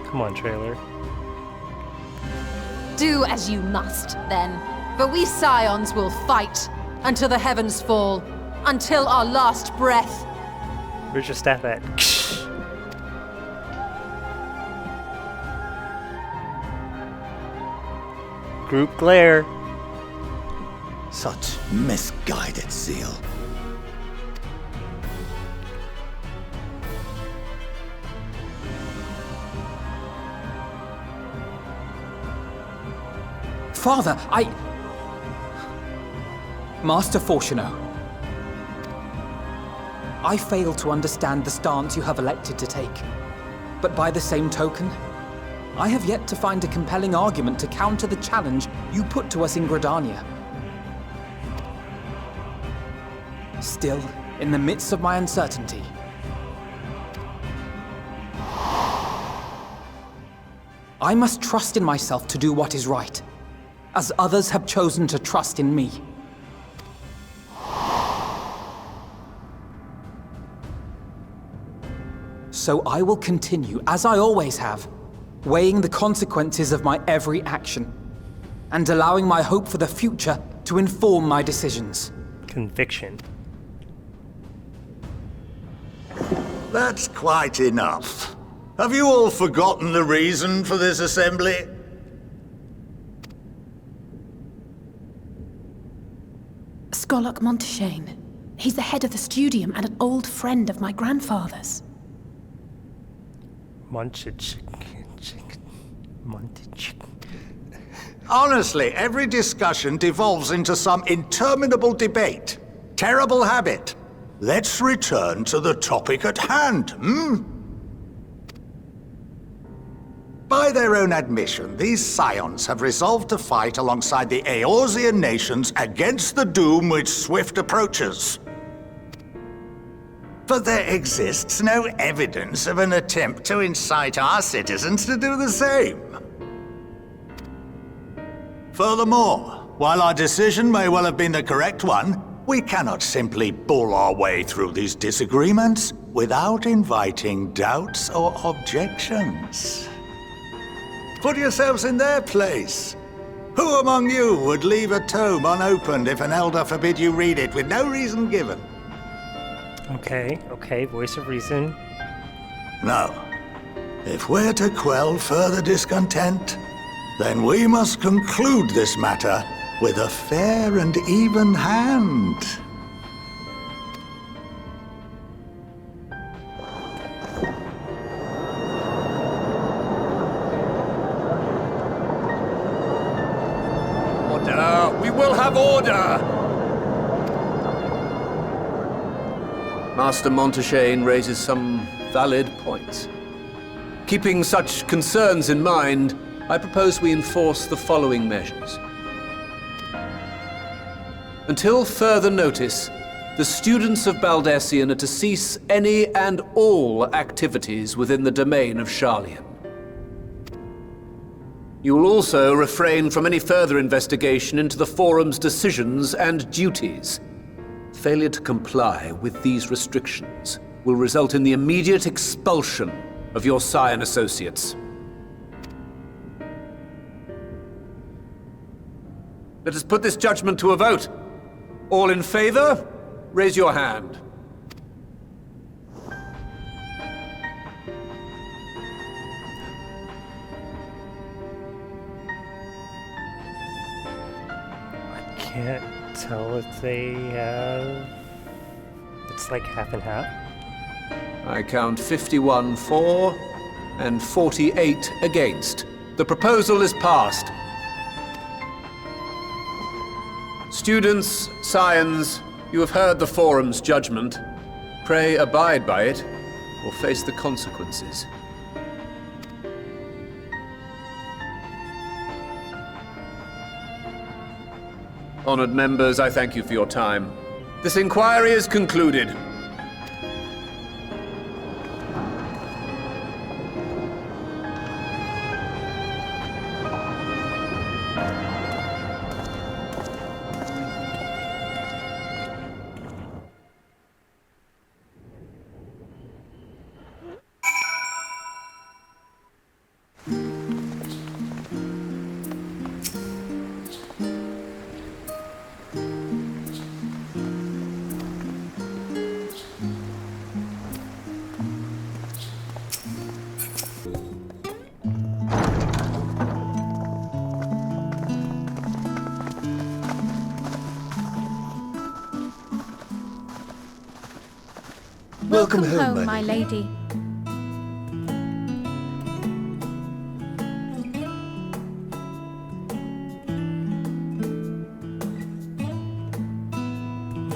Speaker 1: Come on, trailer.
Speaker 6: Do as you must, then. For we Scions will fight until the heavens fall, until our last breath.
Speaker 1: Where's your staff at? Group glare.
Speaker 22: Such misguided zeal.
Speaker 9: Father, Master Fortuno, I fail to understand the stance you have elected to take. But by the same token, I have yet to find a compelling argument to counter the challenge you put to us in Gridania. Still, in the midst of my uncertainty, I must trust in myself to do what is right, as others have chosen to trust in me. So I will continue, as I always have, weighing the consequences of my every action, and allowing my hope for the future to inform my decisions.
Speaker 1: Conviction.
Speaker 4: That's quite enough. Have you all forgotten the reason for this assembly?
Speaker 8: Skolok Monteshane. He's the head of the Studium and an old friend of my grandfather's.
Speaker 4: Honestly, every discussion devolves into some interminable debate. Terrible habit. Let's return to the topic at hand, By their own admission, these Scions have resolved to fight alongside the Eorzean nations against the doom which swift approaches. But there exists no evidence of an attempt to incite our citizens to do the same. Furthermore, while our decision may well have been the correct one, we cannot simply bull our way through these disagreements without inviting doubts or objections. Put yourselves in their place. Who among you would leave a tome unopened if an elder forbid you read it with no reason given?
Speaker 1: Okay, voice of reason.
Speaker 4: No. If we're to quell further discontent, then we must conclude this matter with a fair and even hand.
Speaker 12: Order! We will have order!
Speaker 3: Master Monteshane raises some valid points. Keeping such concerns in mind, I propose we enforce the following measures. Until further notice, the students of Baldesion are to cease any and all activities within the domain of Sharlayan. You will also refrain from any further investigation into the Forum's decisions and duties. Failure to comply with these restrictions will result in the immediate expulsion of your Scion associates. Let us put this judgment to a vote. All in favor, raise your hand.
Speaker 1: I can't tell if they have... It's like half and half.
Speaker 3: I count 51 for and 48 against. The proposal is passed. Students, Scions, you have heard the Forum's judgment. Pray abide by it, or face the consequences. Honored members, I thank you for your time. This inquiry is concluded.
Speaker 7: Welcome home, my lady.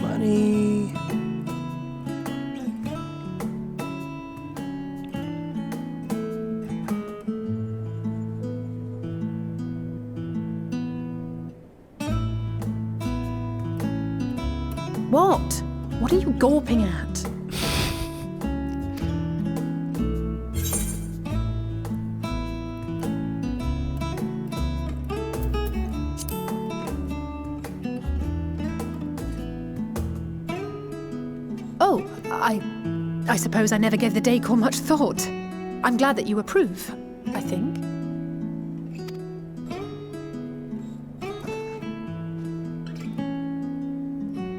Speaker 5: Money.
Speaker 8: What? What are you gawping at? Oh, I suppose I never gave the decor much thought. I'm glad that you approve, I think.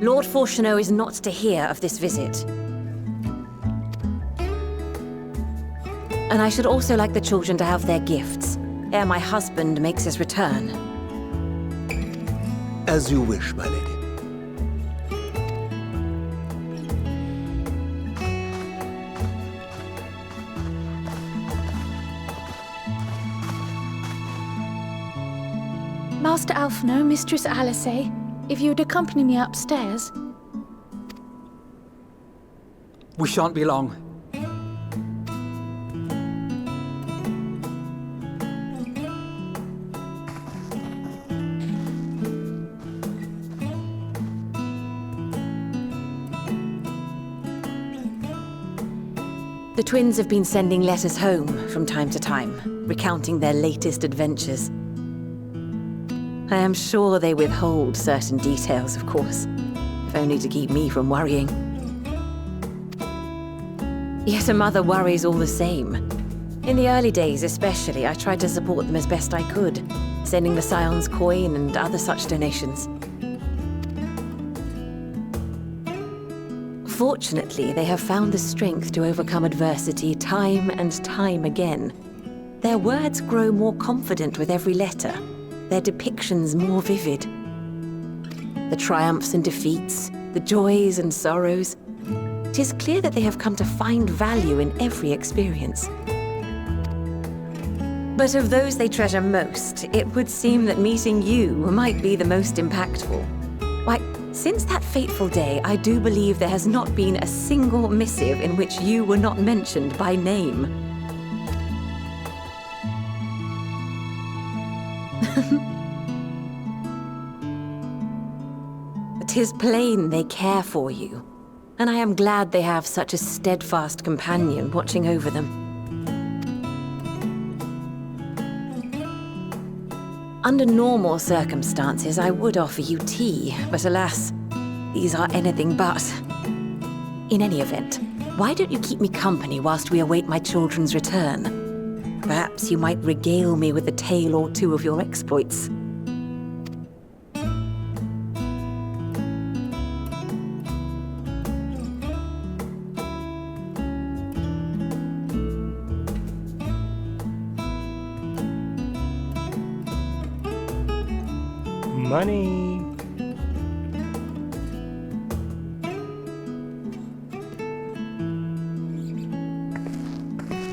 Speaker 14: Lord Varshahn is not to hear of this visit. And I should also like the children to have their gifts, ere my husband makes his return.
Speaker 22: As you wish, my lady.
Speaker 7: Master Alphino, Mistress Alice, if you would accompany me upstairs.
Speaker 9: We shan't be long.
Speaker 14: The twins have been sending letters home from time to time, recounting their latest adventures. I am sure they withhold certain details, of course, if only to keep me from worrying. Yet a mother worries all the same. In the early days especially, I tried to support them as best I could, sending the Scion's coin and other such donations. Fortunately, they have found the strength to overcome adversity time and time again. Their words grow more confident with every letter, their depictions more vivid. The triumphs and defeats, the joys and sorrows. 'Tis clear that they have come to find value in every experience. But of those they treasure most, it would seem that meeting you might be the most impactful. Why, since that fateful day, I do believe there has not been a single missive in which you were not mentioned by name. 'Tis plain they care for you, and I am glad they have such a steadfast companion watching over them. Under normal circumstances, I would offer you tea, but alas, these are anything but. In any event, why don't you keep me company whilst we await my children's return? Perhaps you might regale me with a tale or two of your exploits.
Speaker 1: Money.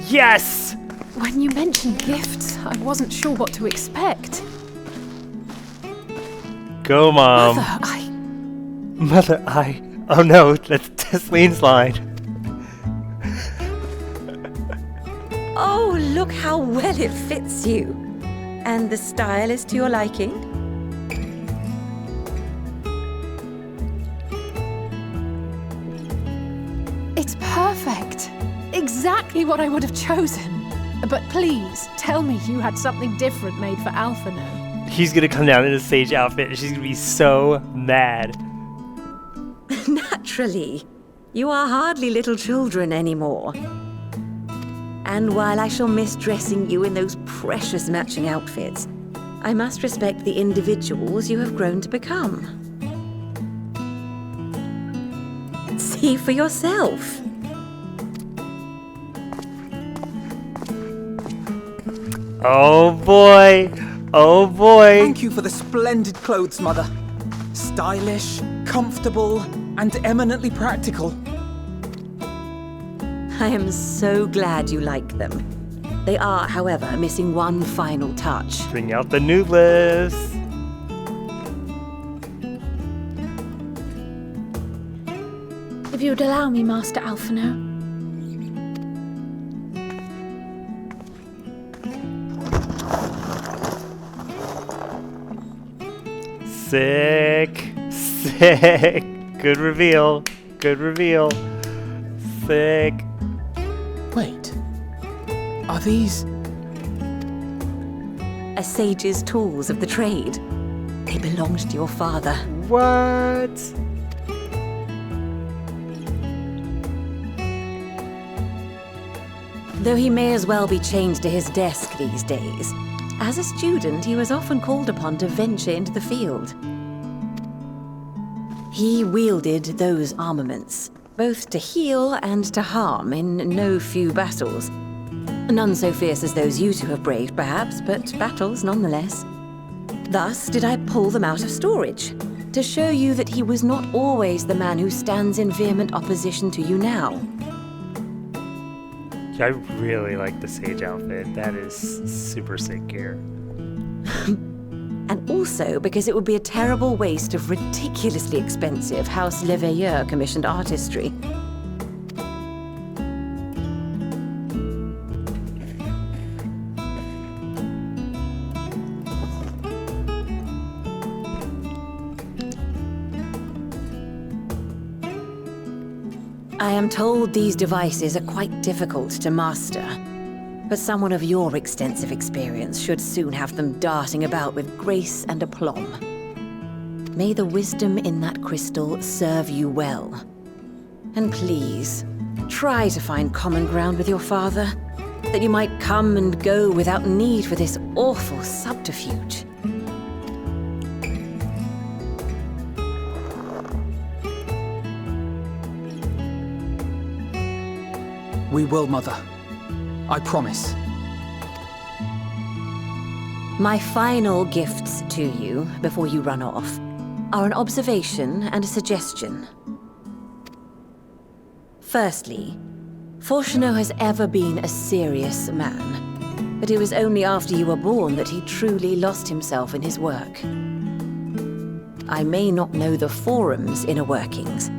Speaker 1: Yes!
Speaker 8: When you mentioned gifts, I wasn't sure what to expect.
Speaker 1: Go, Mom.
Speaker 8: Mother,
Speaker 1: Oh no, that's Teslene's line.
Speaker 14: Look how well it fits you. And the style is to your liking?
Speaker 8: It's perfect. Exactly what I would have chosen. But please, tell me you had something different made for Alphino.
Speaker 1: He's gonna come down in a sage outfit and she's gonna be so mad.
Speaker 14: Naturally. You are hardly little children anymore. And while I shall miss dressing you in those precious matching outfits, I must respect the individuals you have grown to become. See for yourself.
Speaker 1: Oh boy! Oh boy!
Speaker 9: Thank you for the splendid clothes, Mother. Stylish, comfortable, and eminently practical.
Speaker 14: I am so glad you like them. They are, however, missing one final touch.
Speaker 1: Bring out the new list.
Speaker 7: If you would allow me, Master Alphino.
Speaker 1: Sick. Sick. Good reveal. Good reveal. Sick.
Speaker 9: Wait. Are these...
Speaker 14: A sage's tools of the trade. They belonged to your father.
Speaker 1: What?
Speaker 14: Though he may as well be chained to his desk these days, as a student he was often called upon to venture into the field. He wielded those armaments, both to heal and to harm in no few battles. None so fierce as those you two have braved, perhaps, but battles nonetheless. Thus did I pull them out of storage, to show you that he was not always the man who stands in vehement opposition to you now.
Speaker 1: I really like the sage outfit. That is super sick gear.
Speaker 14: And also because it would be a terrible waste of ridiculously expensive House Leveilleur commissioned artistry. I am told these devices are quite difficult to master, but someone of your extensive experience should soon have them darting about with grace and aplomb. May the wisdom in that crystal serve you well. And please, try to find common ground with your father, that you might come and go without need for this awful subterfuge.
Speaker 9: We will, Mother. I promise.
Speaker 14: My final gifts to you, before you run off, are an observation and a suggestion. Firstly, Varshahn has ever been a serious man, but it was only after you were born that he truly lost himself in his work. I may not know the Forum's inner workings,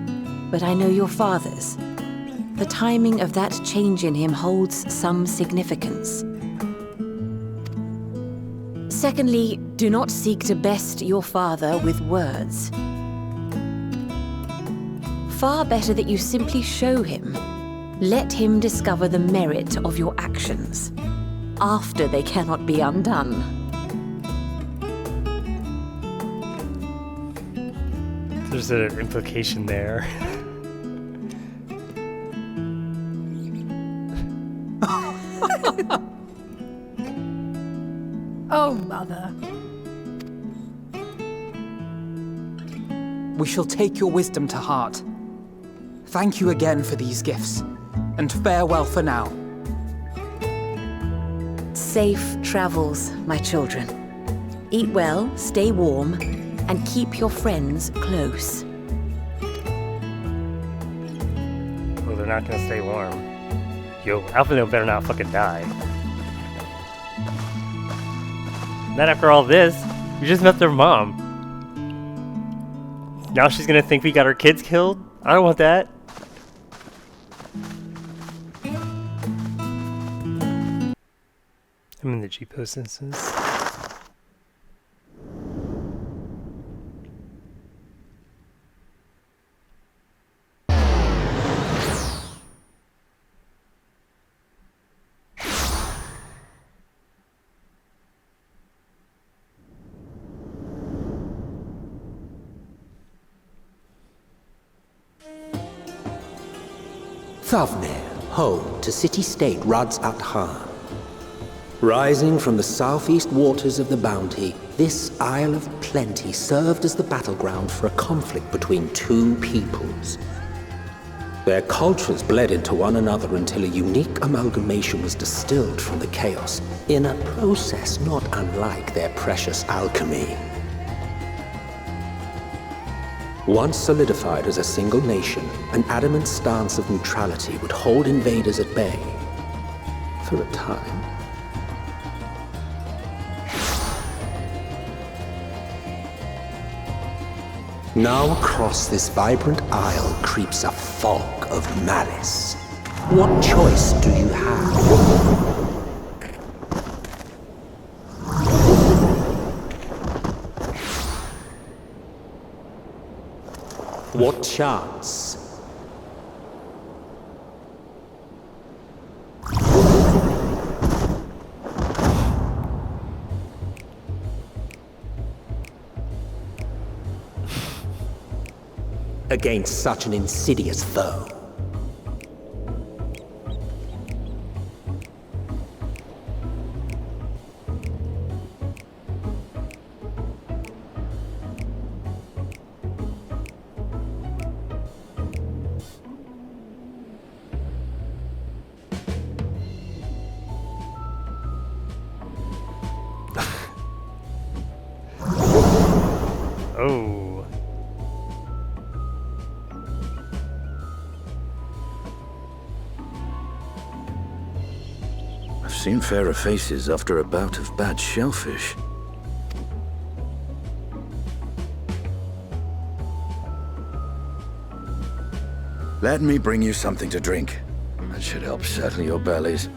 Speaker 14: but I know your father's. The timing of that change in him holds some significance. Secondly, do not seek to best your father with words. Far better that you simply show him. Let him discover the merit of your actions, after they cannot be undone.
Speaker 1: There's an implication there.
Speaker 8: Oh, Mother.
Speaker 9: We shall take your wisdom to heart. Thank you again for these gifts, and farewell for now.
Speaker 14: Safe travels, my children. Eat well, stay warm, and keep your friends close.
Speaker 1: Well, they're not gonna stay warm. Yo, Alphino better not fucking die. Not after all this. We just met their mom. Now she's gonna think we got our kids killed? I don't want that. I'm in the G post instance.
Speaker 15: Thavnair, home to city-state Raz-at-han. Rising from the southeast waters of the Bounty, this Isle of Plenty served as the battleground for a conflict between two peoples. Their cultures bled into one another until a unique amalgamation was distilled from the chaos, in a process not unlike their precious alchemy. Once solidified as a single nation, an adamant stance of neutrality would hold invaders at bay. For a time. Now across this vibrant isle creeps a fog of malice. What choice do you have? What chance? Against such an insidious foe.
Speaker 1: Oh.
Speaker 10: I've seen fairer faces after a bout of bad shellfish. Let me bring you something to drink. That should help settle your bellies.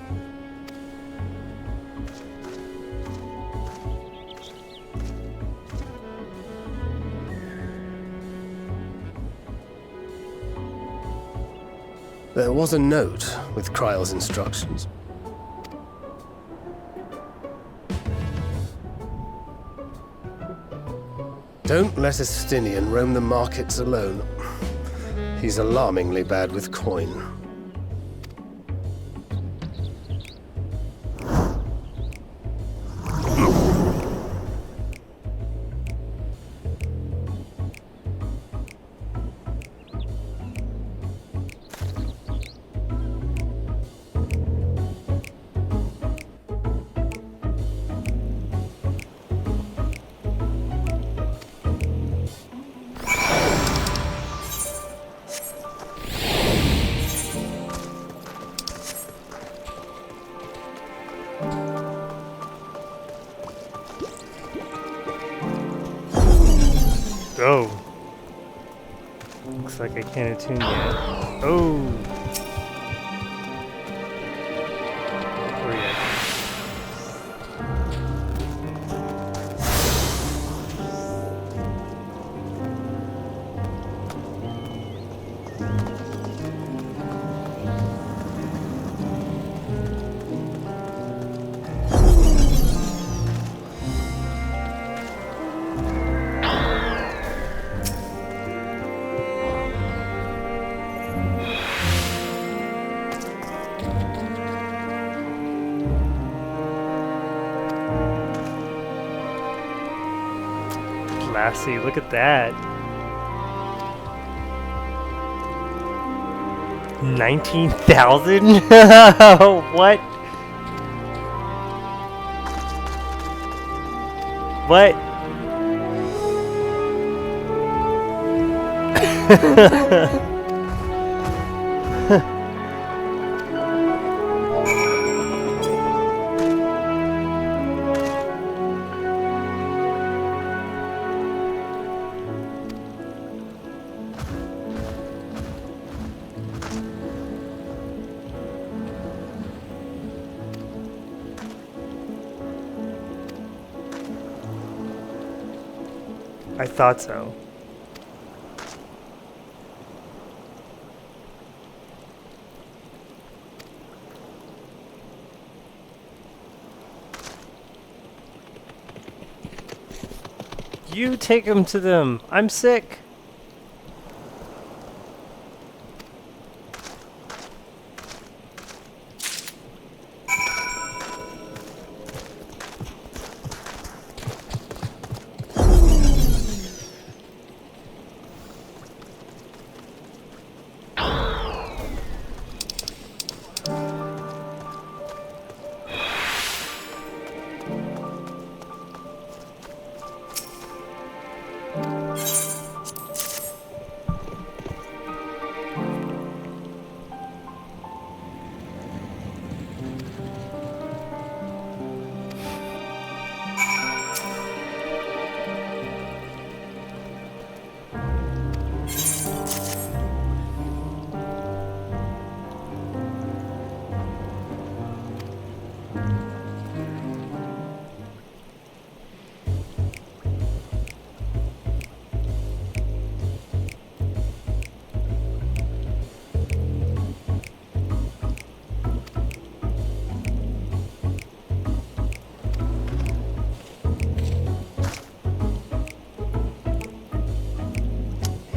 Speaker 5: There was a note with Krile's instructions. Don't let Estinien roam the markets alone. He's alarmingly bad with coin.
Speaker 1: Oh. Looks like I can't attune yet. Oh. Or yet. Classy, look at that. 19,000? What? What? I thought so. You take him to them. I'm sick.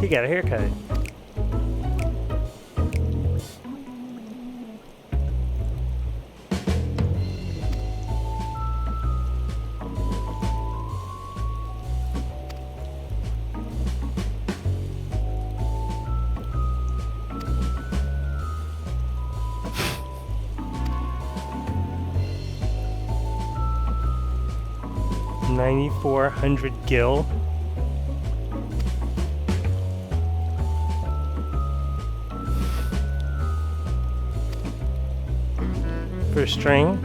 Speaker 1: He got a haircut. $9,400 gil. For string.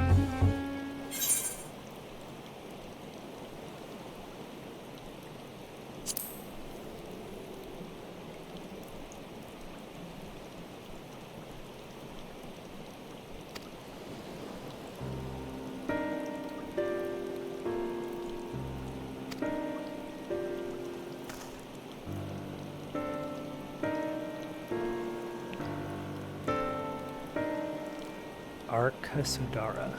Speaker 1: Sudara.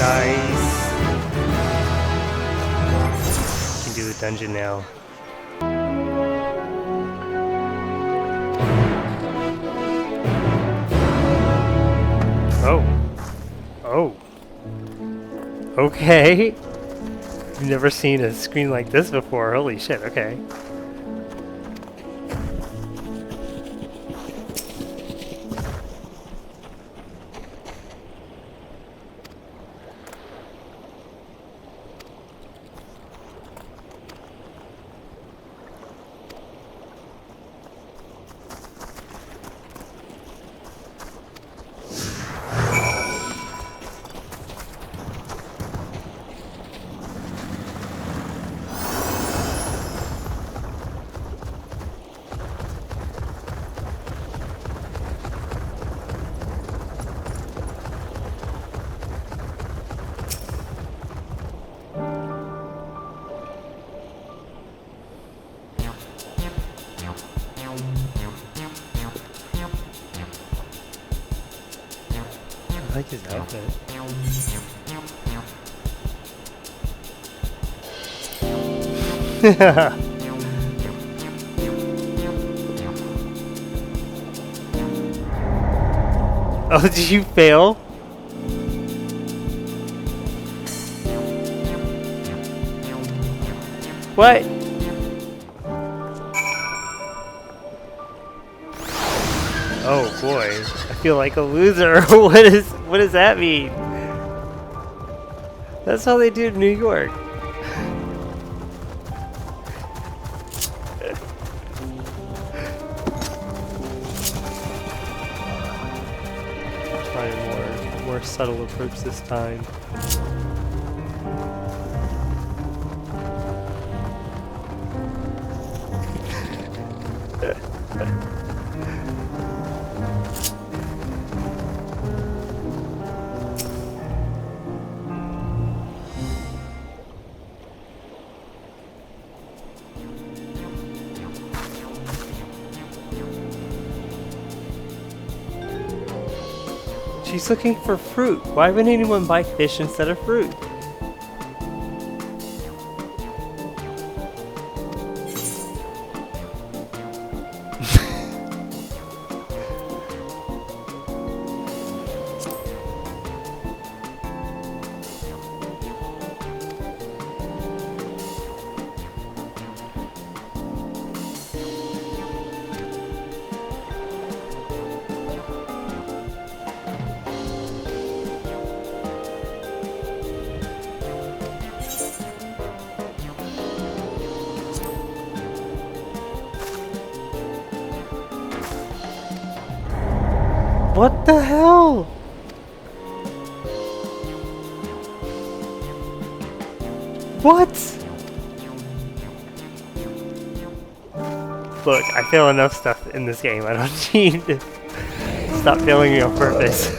Speaker 1: Nice. Can do the dungeon now. Oh. Oh. Okay. I've never seen a screen like this before. Holy shit, okay. I like his outfit. Oh, did you fail? What? Oh boy, I feel like a loser. What does that mean? That's how they do in New York. Try a more subtle approach this time. She's looking for fruit. Why would anyone buy fish instead of fruit? What the hell? What? Look, I fail enough stuff in this game. I don't need to stop failing me on purpose.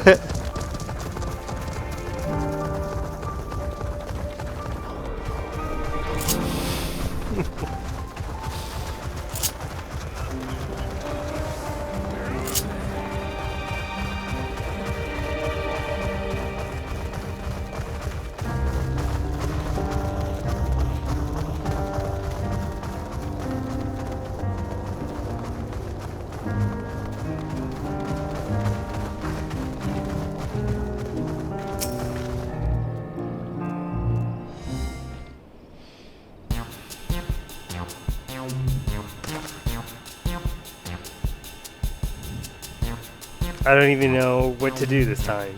Speaker 1: I don't even know what to do this time.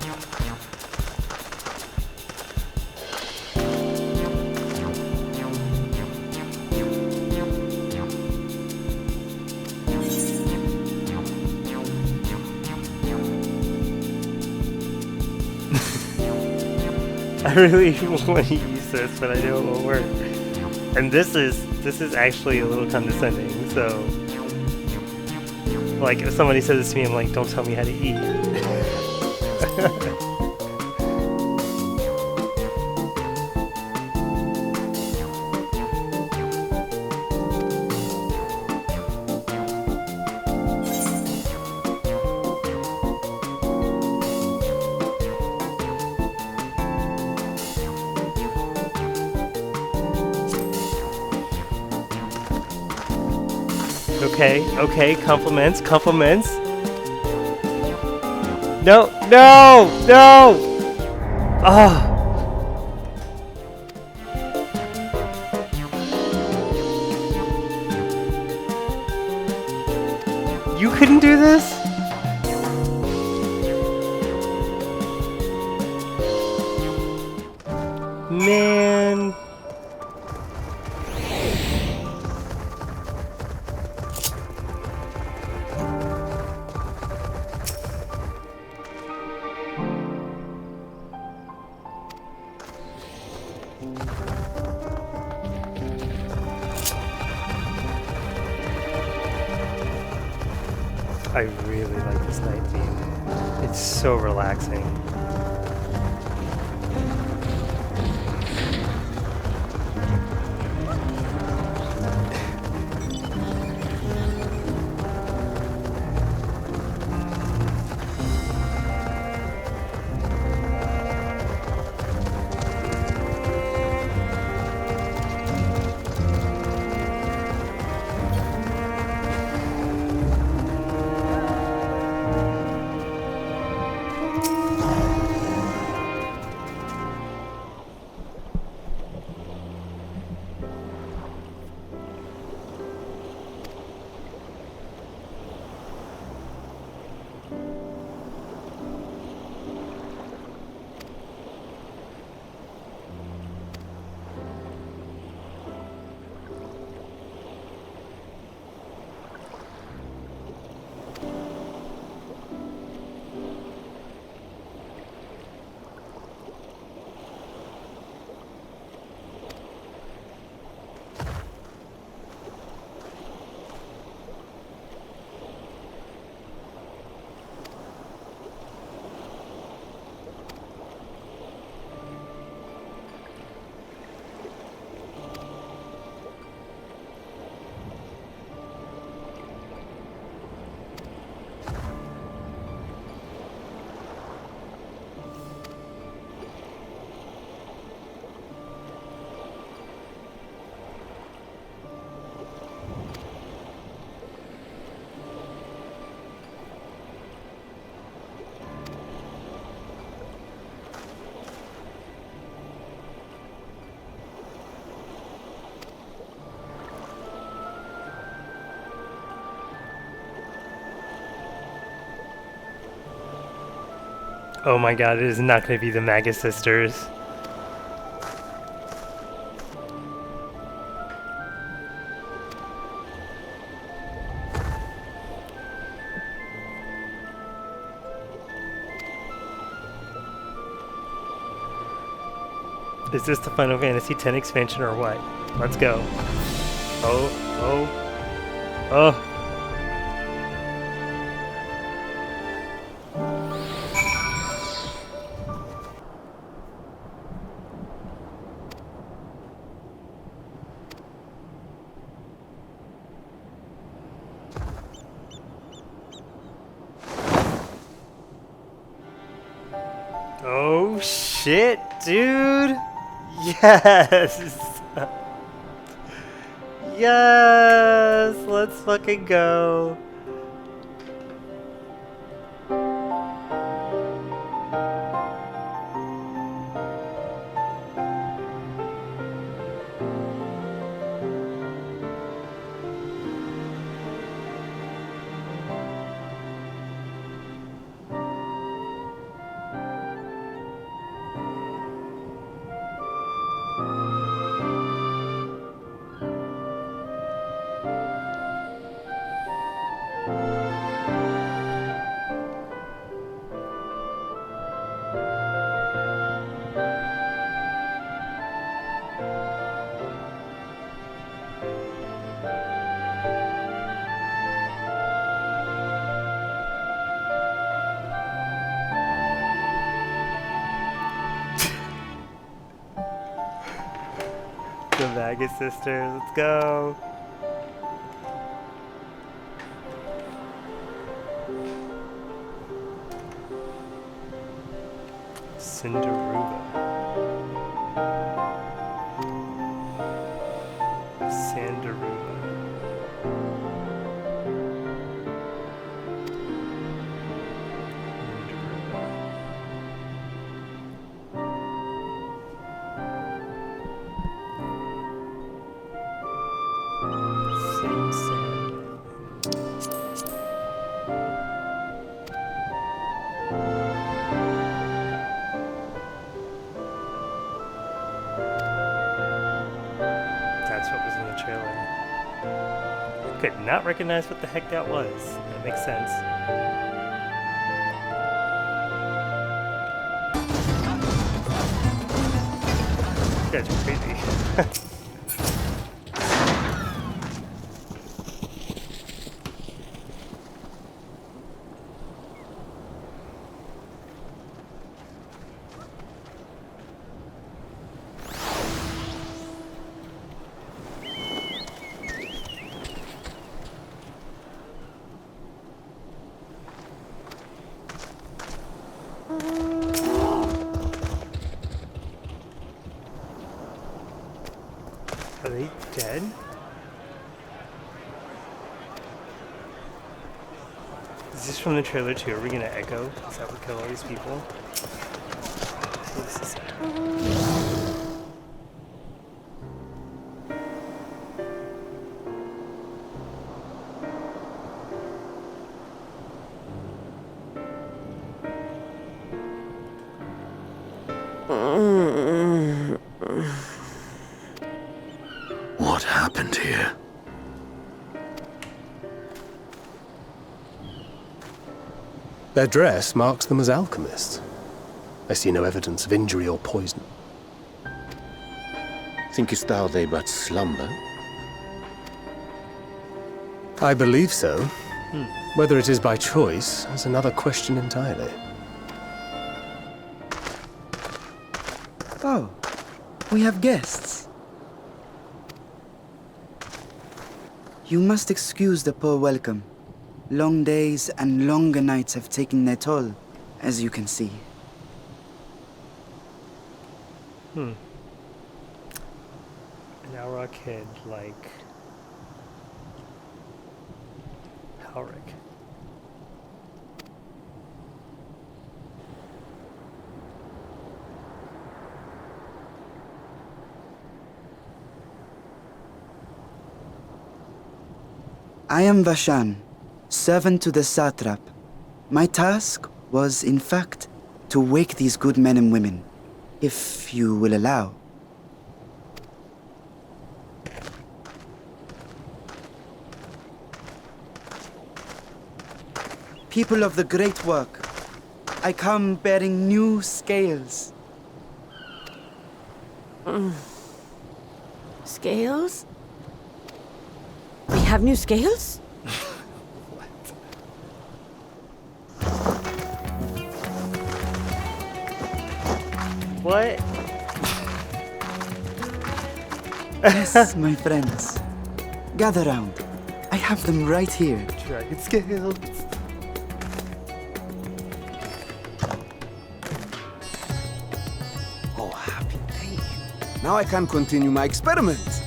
Speaker 1: I really want to use this, but I know it won't work. And this is actually a little condescending, so like if somebody says this to me, I'm like, don't tell me how to eat. Okay, compliments. No! Ah! You couldn't do this? Man. I really like this night theme. It's so relaxing. Oh my god, it is not going to be the Magus sisters. Is this the Final Fantasy X expansion or what? Let's go. Oh. Oh shit, dude! Yes! Yes! Let's fucking go! The Magus sisters, let's go! Cinderuba. Sandaruba. Could not recognize what the heck that was. That makes sense. You guys are crazy. Are they dead? Is this from the trailer too? Are we gonna echo? Is that what kill all these people? This is
Speaker 10: What happened here?
Speaker 5: Their dress marks them as alchemists. I see no evidence of injury or poison.
Speaker 15: Thinkest thou they but slumber?
Speaker 5: I believe so. Whether it is by choice is another question entirely.
Speaker 17: Oh, we have guests. You must excuse the poor welcome. Long days and longer nights have taken their toll, as you can see.
Speaker 1: An Aura kid like Halric.
Speaker 17: I am Varshahn, servant to the satrap. My task was, in fact, to wake these good men and women, if you will allow. People of the great work, I come bearing new scales.
Speaker 14: Scales? We have new scales?
Speaker 1: What?
Speaker 17: Yes, my friends. Gather round. I have them right here.
Speaker 1: Dragon scales.
Speaker 18: Oh, happy day. Now I can continue my experiments.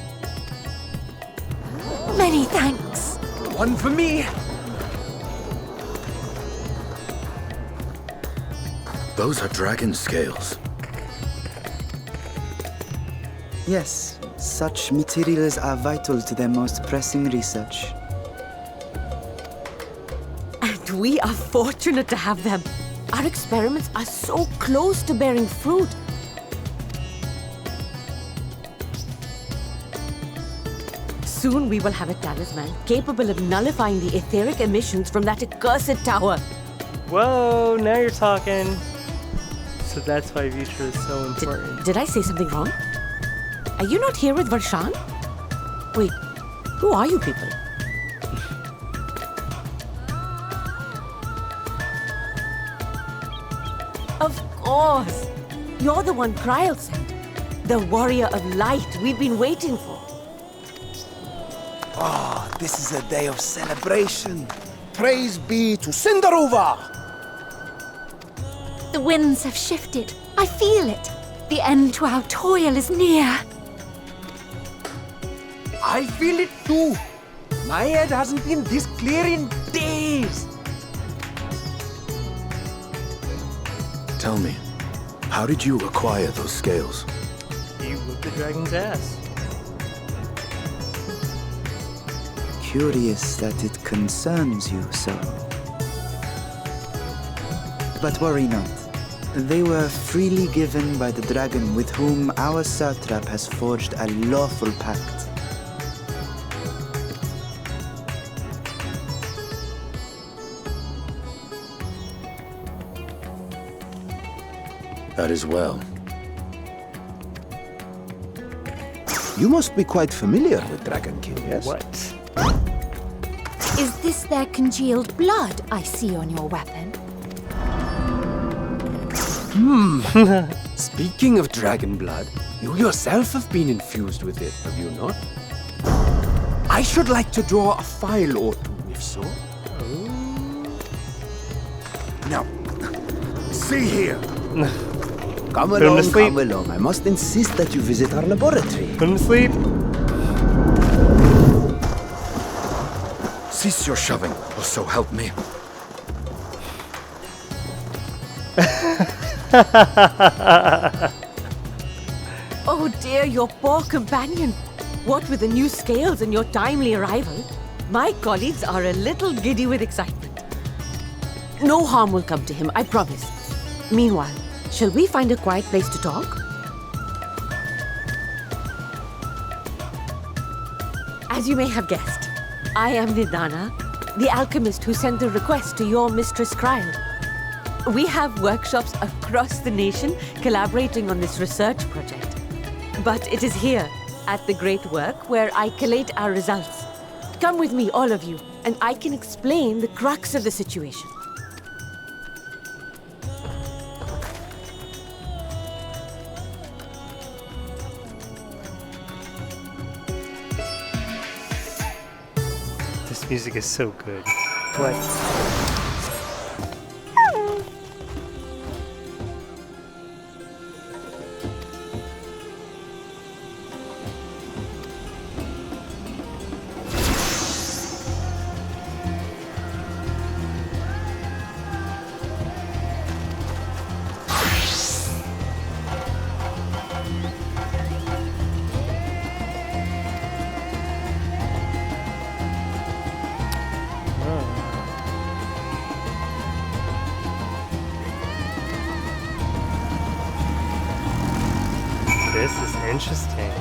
Speaker 14: Many thanks.
Speaker 18: One for me.
Speaker 10: Those are dragon scales.
Speaker 17: Yes, such materials are vital to their most pressing research.
Speaker 14: And we are fortunate to have them. Our experiments are so close to bearing fruit. Soon we will have a talisman capable of nullifying the etheric emissions from that accursed tower.
Speaker 1: Whoa, now you're talking. So that's why Vritra is so important.
Speaker 14: Did I say something wrong? Are you not here with Varshahn? Wait, who are you people? Of course! You're the one Krile sent. The warrior of light we've been waiting for.
Speaker 18: Ah, this is a day of celebration. Praise be to Cinderova!
Speaker 7: The winds have shifted. I feel it. The end to our toil is near.
Speaker 18: I feel it too. My head hasn't been this clear in days.
Speaker 10: Tell me, how did you acquire those scales?
Speaker 1: You whipped the dragon's ass.
Speaker 17: Curious that it concerns you so. But worry not. They were freely given by the dragon with whom our satrap has forged a lawful pact.
Speaker 10: That is well.
Speaker 18: You must be quite familiar with Dragonkin, yes?
Speaker 1: What?
Speaker 7: Is this their congealed blood I see on your weapon?
Speaker 18: Speaking of dragon blood, you yourself have been infused with it, have you not? I should like to draw a file or two, if so. Now, see here. Come along. I must insist that you visit our laboratory.
Speaker 1: Put him to sleep.
Speaker 10: Cease your shoving, or so help me.
Speaker 14: Oh dear, your poor companion. What with the new scales and your timely arrival, my colleagues are a little giddy with excitement. No harm will come to him, I promise. Meanwhile, shall we find a quiet place to talk? As you may have guessed, I am Nidana, the alchemist who sent the request to your mistress Krile. We have workshops across the nation collaborating on this research project. But it is here, at the Great Work, where I collate our results. Come with me, all of you, and I can explain the crux of the situation.
Speaker 1: This music is so good. What? interesting.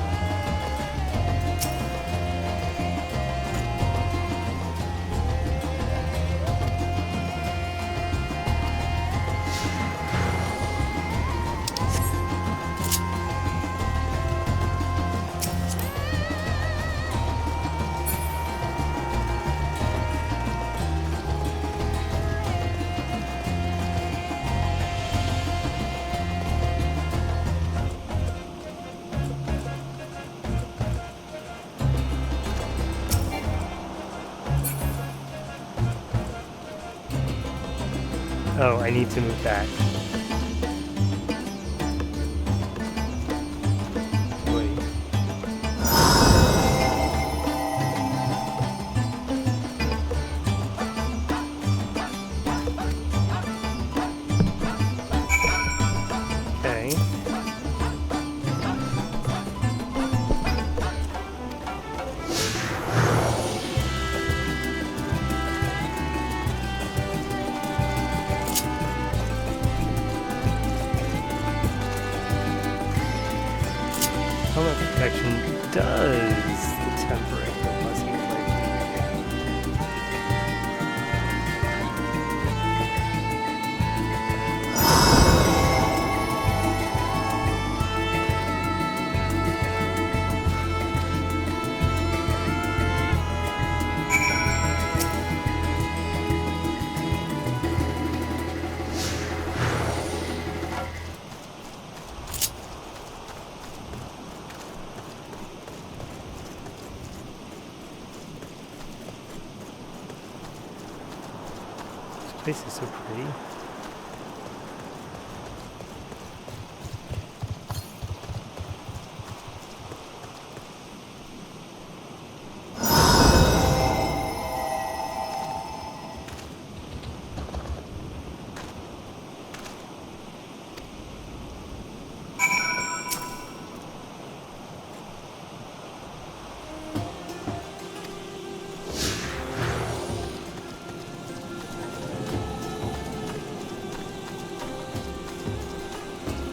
Speaker 1: Oh, I need to move back. Wait. Okay. Protection does temperate the blessing of life. This place is so pretty.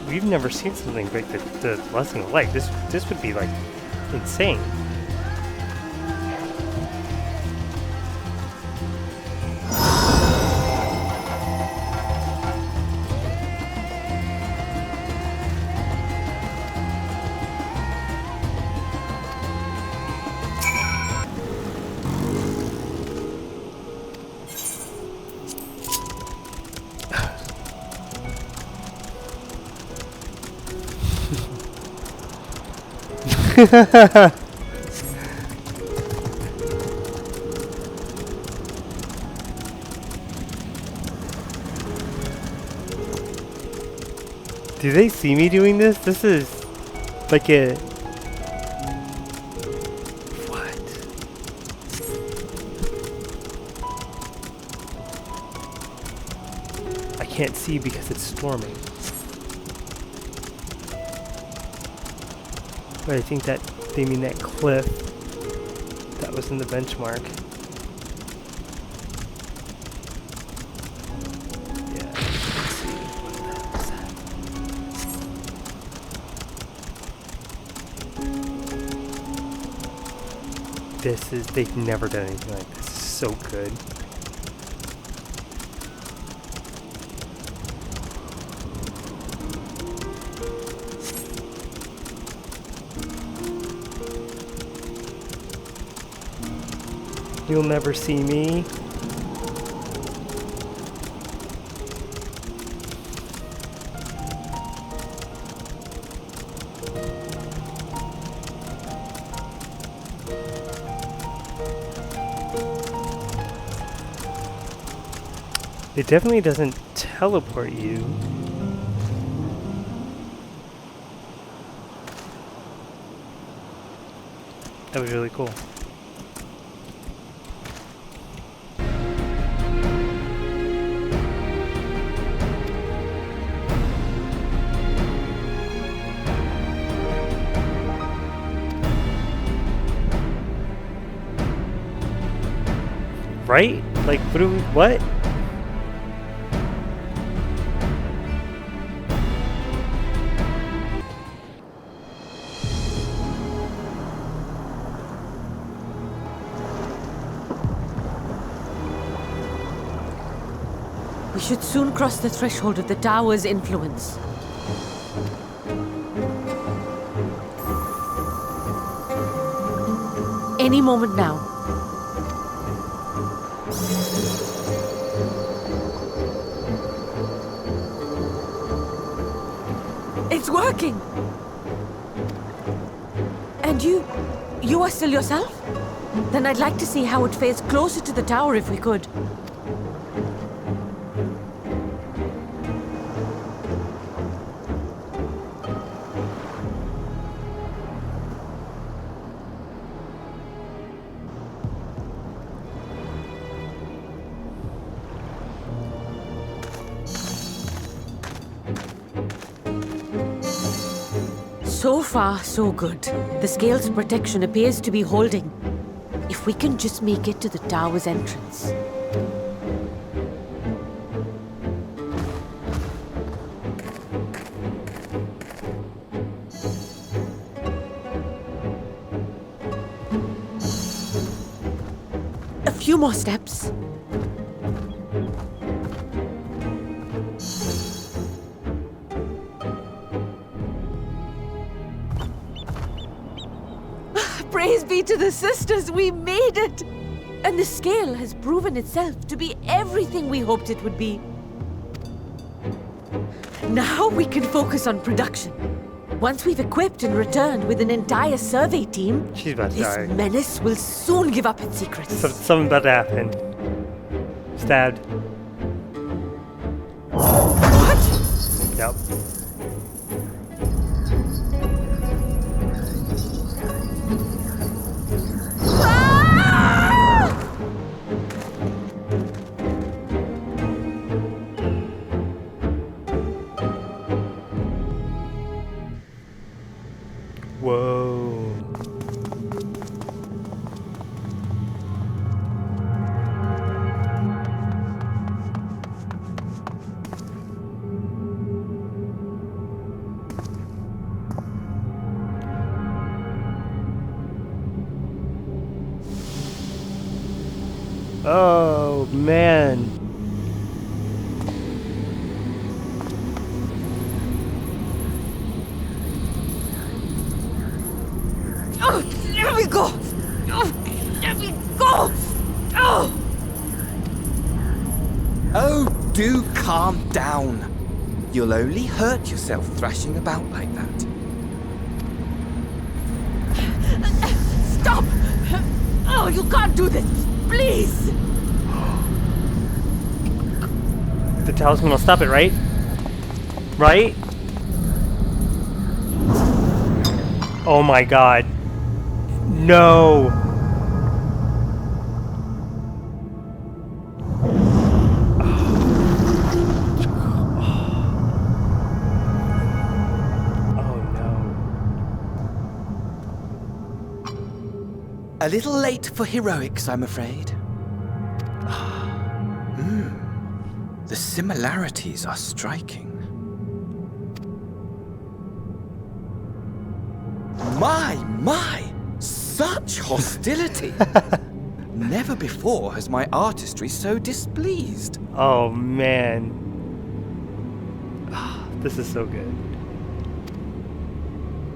Speaker 1: We've never seen something break the blessing of light. This would be like insane. Do they see me doing this? This is like a... What? I can't see because it's storming. But I think that they mean that cliff that was in the benchmark. Yeah, let's see. What the hell is that? This is, they've never done anything like this. This is so good. You'll never see me. It definitely doesn't teleport you. That was really cool. Right? Like, what?
Speaker 14: We should soon cross the threshold of the tower's influence. Any moment now. It's working! And you are still yourself? Then I'd like to see how it fares closer to the tower if we could. So far, so good. The scale's protection appears to be holding. If we can just make it to the tower's entrance. A few more steps. Praise be to the sisters, we made it! And the scale has proven itself to be everything we hoped it would be. Now we can focus on production. Once we've equipped and returned with an entire survey team,
Speaker 1: She's about to die.
Speaker 14: this menace will soon give up its secrets.
Speaker 1: Something about to happen. Stabbed.
Speaker 14: What?
Speaker 1: Yep. Whoa. Oh, man.
Speaker 14: Oh, let me go! Oh, let me go! Oh!
Speaker 9: Oh, do calm down. You'll only hurt yourself thrashing about like that.
Speaker 14: Stop! Oh, you can't do this! Please!
Speaker 1: The tower's gonna stop it, right? Right? Oh my god. No!
Speaker 9: A little late for heroics, I'm afraid. The similarities are striking. My! Such hostility! Never before has my artistry so displeased.
Speaker 1: Oh man. This is so good.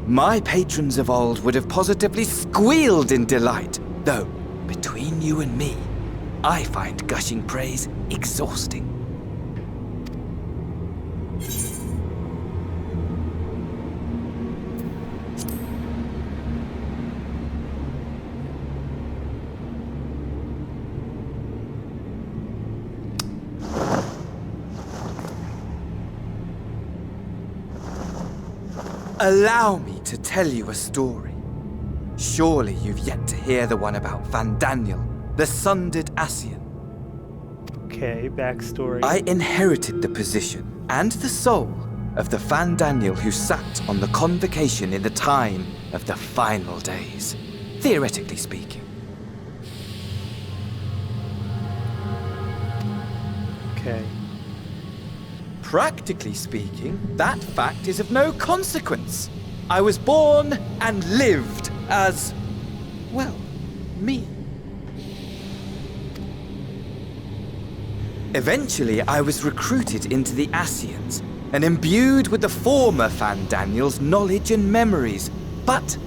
Speaker 9: My patrons of old would have positively squealed in delight, though, between you and me, I find gushing praise exhausting. Allow me to tell you a story. Surely you've yet to hear the one about Van Daniel, the sundered Ascian.
Speaker 1: Okay, backstory.
Speaker 9: I inherited the position and the soul of the Van Daniel who sat on the convocation in the time of the final days, theoretically speaking.
Speaker 1: Okay.
Speaker 9: Practically speaking, that fact is of no consequence. I was born and lived as, well, me.
Speaker 19: Eventually, I was recruited into the Ascians and imbued with the former Fandaniel's knowledge and memories, but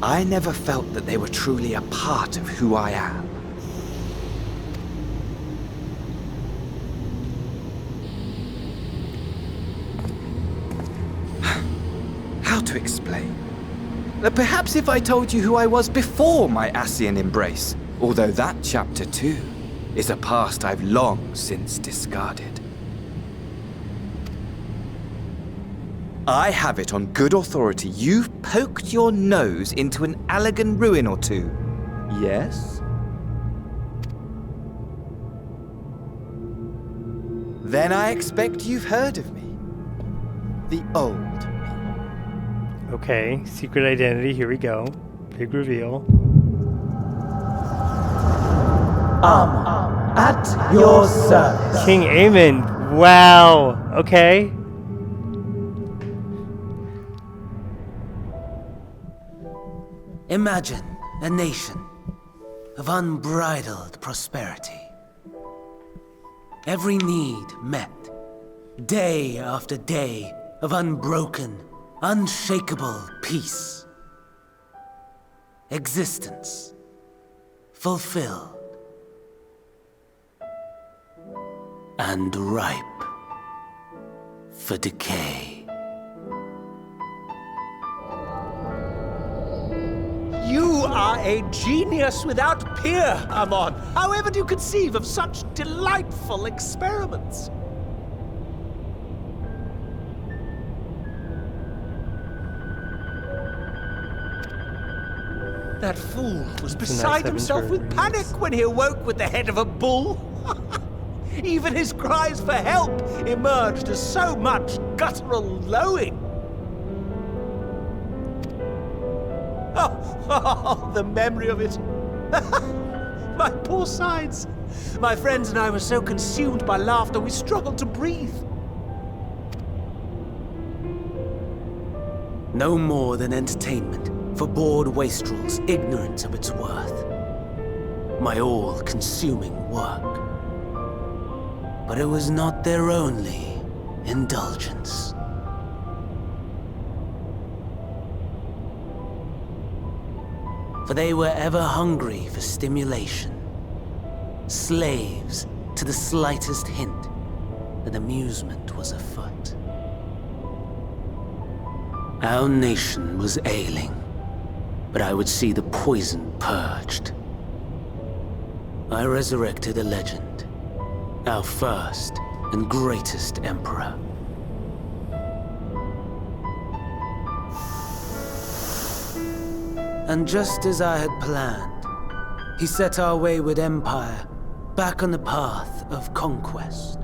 Speaker 19: I never felt that they were truly a part of who I am. How to explain? Perhaps if I told you who I was before my Ascian embrace, although that chapter too is a past I've long since discarded. I have it on good authority you've poked your nose into an Allegan ruin or two. Yes? Then I expect you've heard of me. The old.
Speaker 1: Okay, secret identity, here we go. Big reveal.
Speaker 20: At your service.
Speaker 1: King Aemon, wow, okay.
Speaker 20: Imagine a nation of unbridled prosperity. Every need met, day after day of unbroken, unshakable peace. Existence fulfilled and ripe for decay.
Speaker 15: You are a genius without peer, Amon. However do you conceive of such delightful experiments? That fool was beside himself with panic when he awoke with the head of a bull. Even his cries for help emerged as so much guttural lowing. Oh, the memory of it. My poor sides. My friends and I were so consumed by laughter we struggled to breathe.
Speaker 20: No more than entertainment for bored wastrels ignorant of its worth. My all-consuming work. But it was not their only indulgence. For they were ever hungry for stimulation, slaves to the slightest hint that amusement was afoot. Our nation was ailing, but I would see the poison purged. I resurrected a legend, our first and greatest emperor. And just as I had planned, he set our wayward empire back on the path of conquest.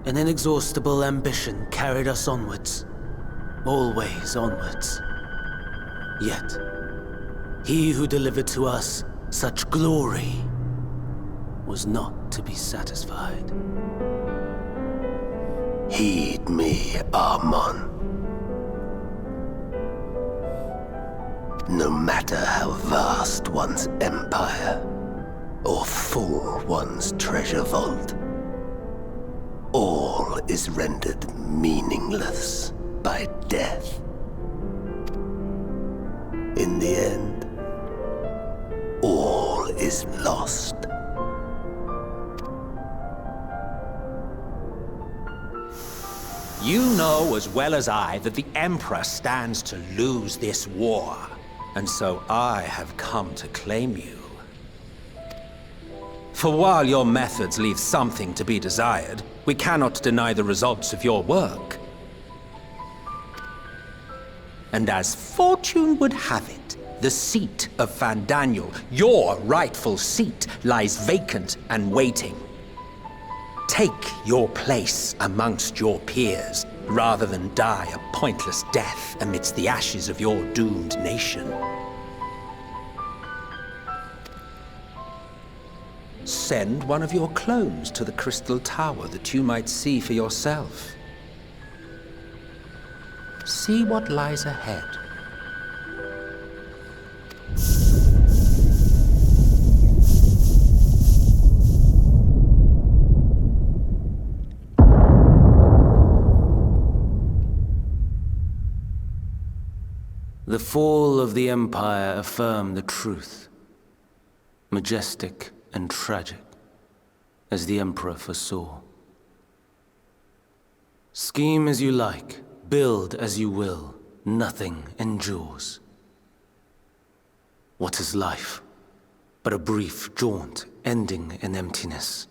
Speaker 20: An inexhaustible ambition carried us onwards, always onwards. Yet, he who delivered to us such glory was not to be satisfied.
Speaker 15: Heed me, Amon. No matter how vast one's empire, or full one's treasure vault, all is rendered meaningless by death. In the end, all is lost. You know as well as I that the Emperor stands to lose this war. And so I have come to claim you. For while your methods leave something to be desired, we cannot deny the results of your work. And as fortune would have it, the seat of Fandaniel, your rightful seat, lies vacant and waiting. Take your place amongst your peers, rather than die a pointless death amidst the ashes of your doomed nation. Send one of your clones to the Crystal Tower that you might see for yourself. See what lies ahead.
Speaker 20: The fall of the Empire affirmed the truth. Majestic and tragic, as the Emperor foresaw. Scheme as you like, build as you will, nothing endures. What is life but a brief jaunt ending in emptiness?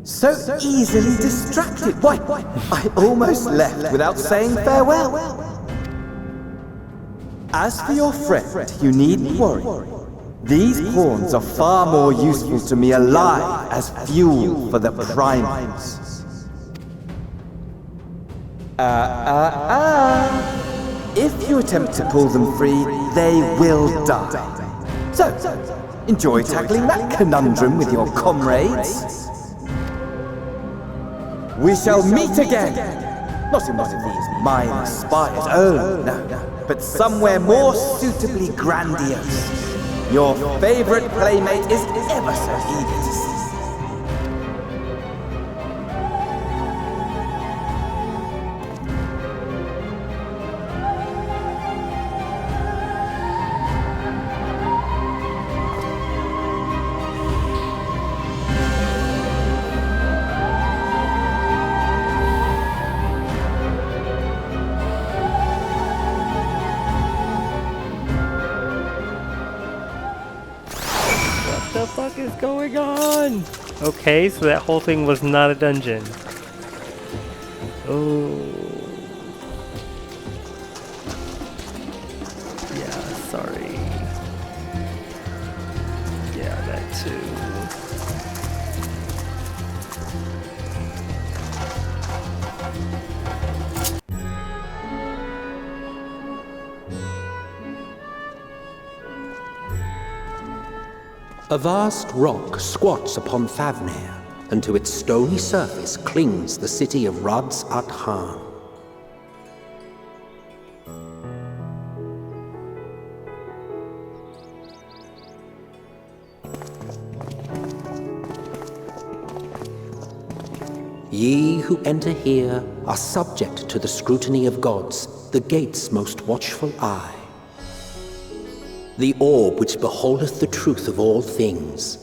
Speaker 19: So easily distracted. Why, I almost left without saying farewell. As for your friend, you needn't worry. These pawns are far more useful to me alive as fuel for the primals. If you attempt to pull them free, they will die. So, enjoy tackling that conundrum with your comrades. We shall meet again! Not in one of these mine spires, oh no, but somewhere more suitably grandiose. Your favorite playmate is ever so eager to see.
Speaker 1: What the fuck is going on? Okay, so that whole thing was not a dungeon. Oh. Yeah, sorry. Yeah, that too.
Speaker 15: A vast rock squats upon Thavnair, and to its stony surface clings the city of Raz-at-han. Ye who enter here are subject to the scrutiny of gods, the gate's most watchful eye. The orb which beholdeth the truth of all things.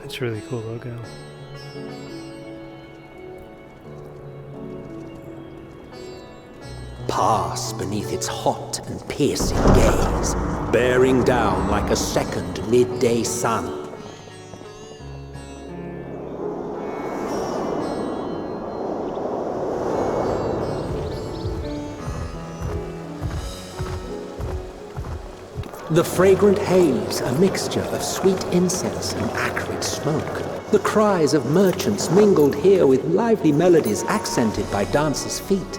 Speaker 1: It's a really cool logo.
Speaker 15: Pass beneath its hot and piercing gaze, bearing down like a second midday sun. The fragrant haze, a mixture of sweet incense and acrid smoke. The cries of merchants mingled here with lively melodies accented by dancers' feet.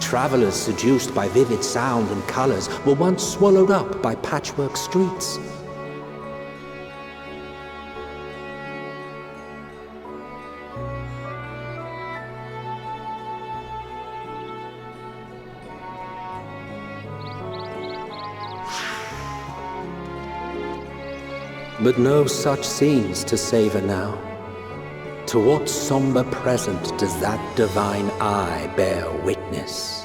Speaker 15: Travelers seduced by vivid sound and colors were once swallowed up by patchwork streets. But no such scenes to savor now. To what somber present does that divine eye bear witness?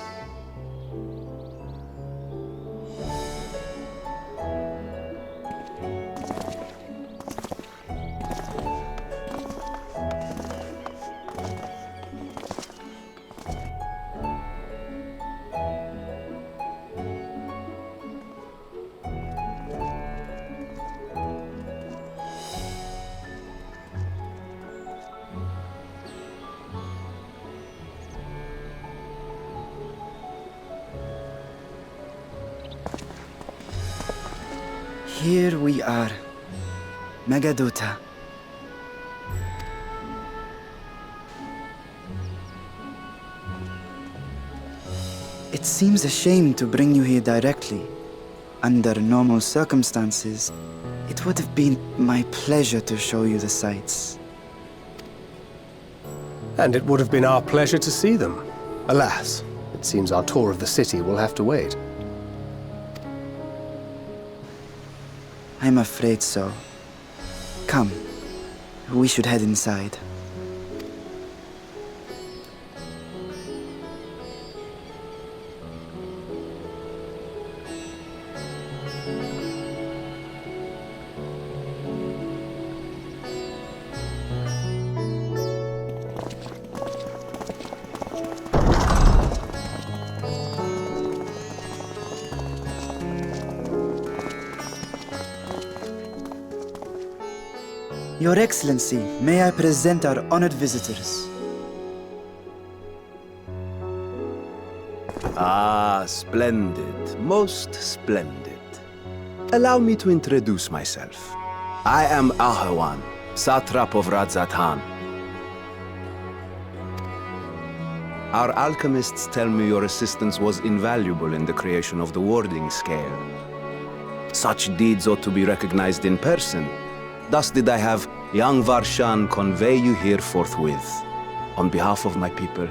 Speaker 17: Here we are, Megadota. It seems a shame to bring you here directly. Under normal circumstances, it would have been my pleasure to show you the sights.
Speaker 5: And it would have been our pleasure to see them. Alas, it seems our tour of the city will have to wait.
Speaker 17: I'm afraid so. Come, we should head inside. Your Excellency, may I present our honored visitors?
Speaker 10: Ah, splendid. Most splendid. Allow me to introduce myself. I am Ahawan, satrap of Raz-at-han. Our alchemists tell me your assistance was invaluable in the creation of the warding scale. Such deeds ought to be recognized in person. Thus did I have young Varshahn convey you here forthwith. On behalf of my people,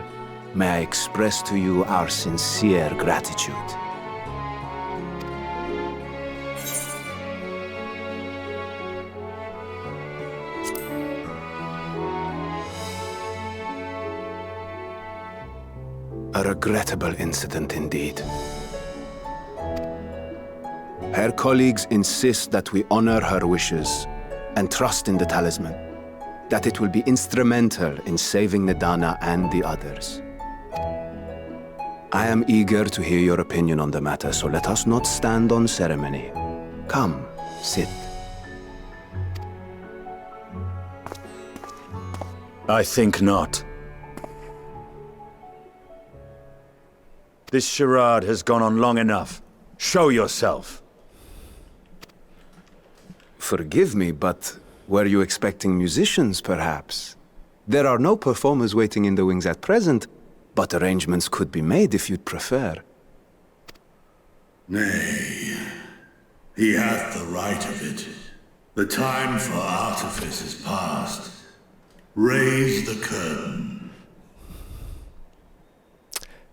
Speaker 10: may I express to you our sincere gratitude. A regrettable incident indeed. Her colleagues insist that we honor her wishes and trust in the talisman, that it will be instrumental in saving Nedana and the others. I am eager to hear your opinion on the matter, so let us not stand on ceremony. Come, sit.
Speaker 22: I think not. This charade has gone on long enough. Show yourself.
Speaker 10: Forgive me, but were you expecting musicians, perhaps? There are no performers waiting in the wings at present, but arrangements could be made if you'd prefer.
Speaker 13: Nay, he hath the right of it. The time for artifice is past. Raise the curtain.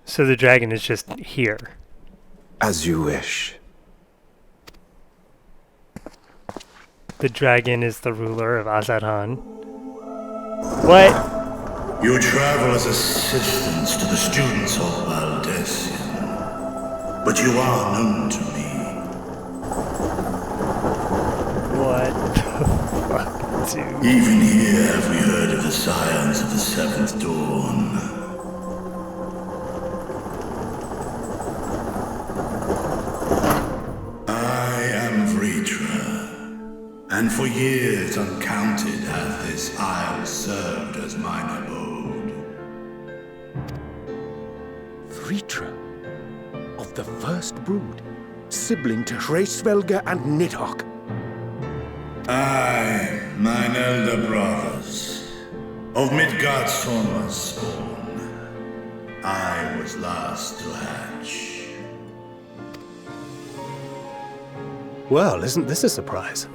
Speaker 1: So the dragon is just here.
Speaker 10: As you wish.
Speaker 1: The dragon is the ruler of Raz-at-han. What?
Speaker 13: You travel as assistants to the students of Valdesian, but you are known to me.
Speaker 1: What the fuck, dude?
Speaker 13: Even here have we heard of the scions of the Seventh Dawn. I am Vritra. And for years uncounted hath this isle served as mine abode.
Speaker 18: Vritra, of the first brood, sibling to Hraesvelga and Nidhogg.
Speaker 13: Aye, mine elder brothers, of Midgard's Sorma's spawn, I was last to hatch.
Speaker 5: Well, isn't this a surprise?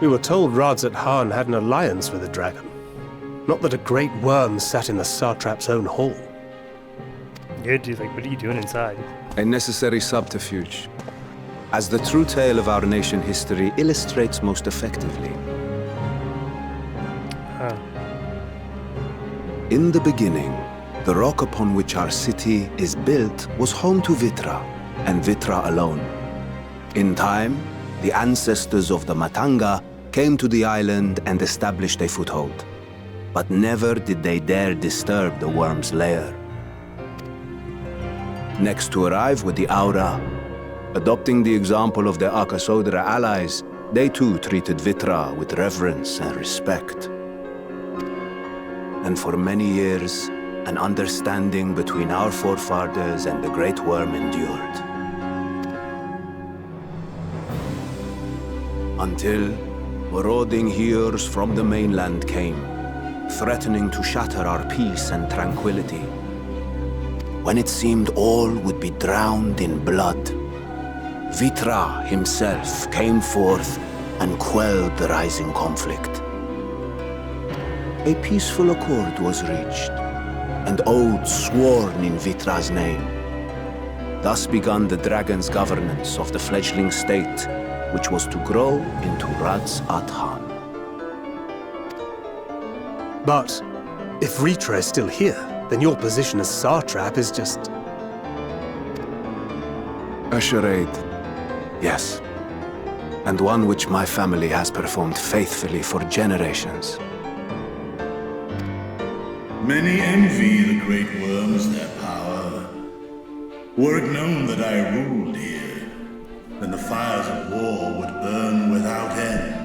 Speaker 5: We were told Raz-at-han had an alliance with the dragon. Not that a great worm sat in the satrap's own hall.
Speaker 1: Yeah, dude, like, what are you doing inside?
Speaker 10: A necessary subterfuge, as the true tale of our nation history illustrates most effectively.
Speaker 1: Huh.
Speaker 10: In the beginning, the rock upon which our city is built was home to Vritra, and Vritra alone. In time, the ancestors of the Matanga came to the island and established a foothold. But never did they dare disturb the worm's lair. Next to arrive were the Aura. Adopting the example of their Akasodra allies, they too treated Vritra with reverence and respect. And for many years, an understanding between our forefathers and the Great Worm endured. Until marauding heroes from the mainland came, threatening to shatter our peace and tranquility.
Speaker 3: when it seemed all would be drowned in blood, Vritra himself came forth and quelled the rising conflict. A peaceful accord was reached, and oaths sworn in Vitra's name. Thus began the dragon's governance of the fledgling state, which was to grow into Raz-at-han.
Speaker 5: But if Vritra is still here, then your position as satrap is just...
Speaker 3: A charade, yes. And one which my family has performed faithfully for generations.
Speaker 13: Many envy the great worms their power. Were it known that I ruled here, then the fires of war would burn without end.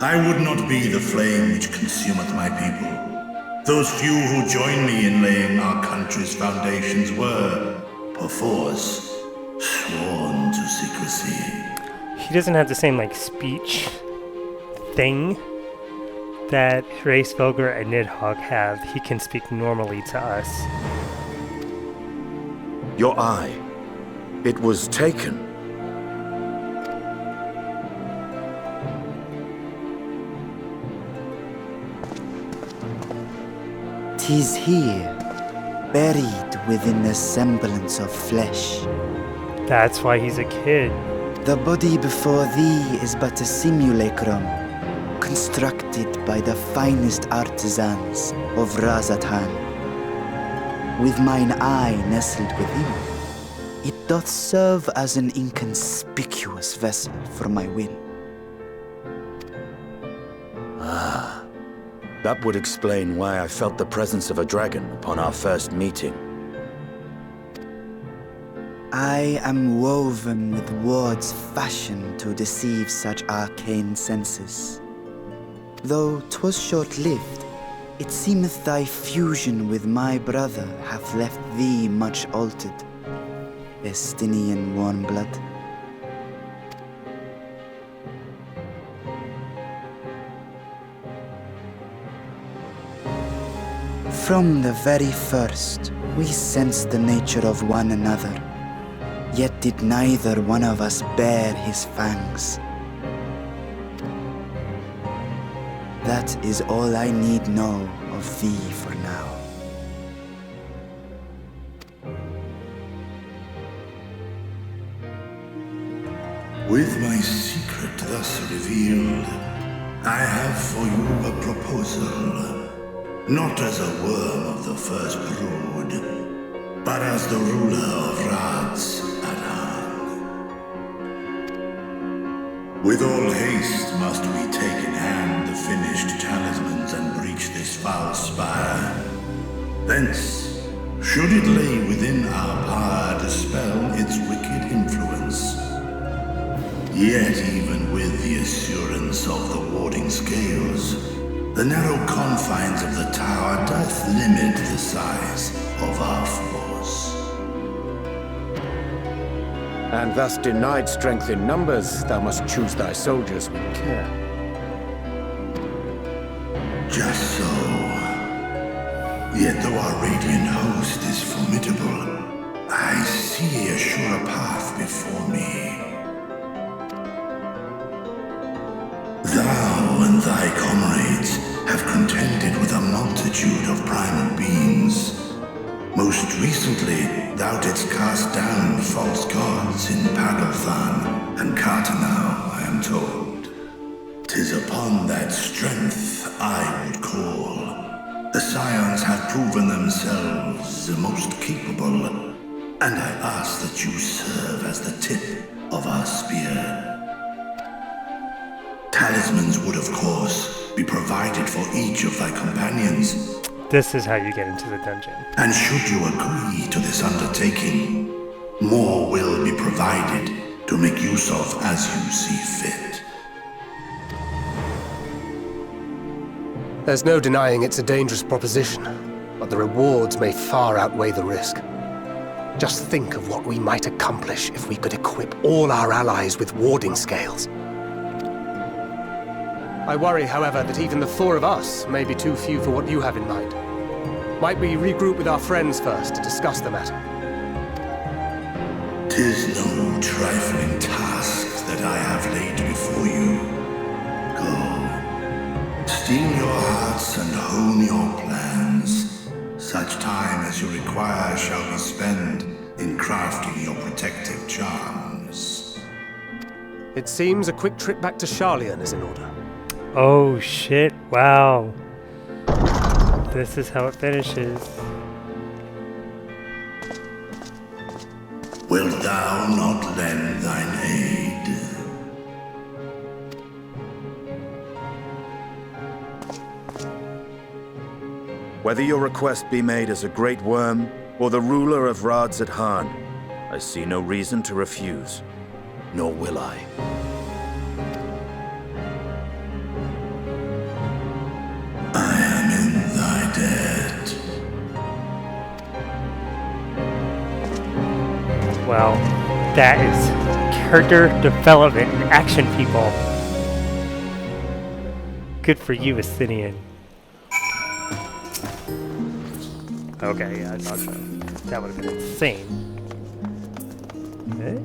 Speaker 13: I would not be the flame which consumeth my people. Those few who join me in laying our country's foundations were, perforce, sworn to secrecy.
Speaker 1: He doesn't have the same, like, speech thing that Hraesvelgr and Nidhogg have. He can speak normally to us.
Speaker 12: Your eye. It was taken.
Speaker 17: 'Tis here, buried within the semblance of flesh.
Speaker 1: That's why he's a kid.
Speaker 17: The body before thee is but a simulacrum, constructed by the finest artisans of Raz-at-han. With mine eye nestled within, it doth serve as an inconspicuous vessel for my will.
Speaker 12: That would explain why I felt the presence of a dragon upon our first meeting.
Speaker 17: I am woven with wards fashioned to deceive such arcane senses. Though 'twas short-lived, it seemeth thy fusion with my brother hath left thee much altered, Estinien warmblood. From the very first, we sensed the nature of one another, yet did neither one of us bare his fangs. That is all I need know of thee for now.
Speaker 13: With my secret thus revealed, I have for you a proposal. Not as a worm of the first brood, but as the ruler of Raz-at-han. With all haste must we take in hand the finished talismans and breach this foul spire. Thence, should it lay within our power, dispel its wicked influence. Yet even with the assurance of the warding scales, the narrow confines of the tower doth limit the size of our force.
Speaker 18: And thus denied strength in numbers, thou must choose thy soldiers with care.
Speaker 13: Just so. Yet though our radiant host is formidable, I see a surer path before me. Thou and thy comrades have contended with a multitude of primal beings. Most recently, thou didst cast down false gods in Pagalthan and Cartanau, I am told. 'Tis upon that strength I would call. The Scions have proven themselves the most capable, and I ask that you serve as the tip of our spear. Talismans would, of course, be provided for each of thy companions.
Speaker 1: This is how you get into the dungeon.
Speaker 13: And should you agree to this undertaking, more will be provided to make use of as you see fit.
Speaker 5: There's no denying it's a dangerous proposition, but the rewards may far outweigh the risk. Just think of what we might accomplish if we could equip all our allies with warding scales. I worry, however, that even the four of us may be too few for what you have in mind. Might we regroup with our friends first to discuss the matter?
Speaker 13: 'Tis no trifling task that I have laid before you. Go, steel your hearts and hone your plans. Such time as you require shall be spent in crafting your protective charms.
Speaker 5: It seems a quick trip back to Sharlayan is in order.
Speaker 1: Oh shit, wow. This is how it finishes.
Speaker 13: Wilt thou not lend thine aid?
Speaker 12: Whether your request be made as a great worm or the ruler of Raz-at-han, I see no reason to refuse, nor will I.
Speaker 13: I am in thy debt.
Speaker 1: Wow, that is character development in action, people. Good for you, Estinien. Okay, yeah, I thought so. That would have been insane. Okay.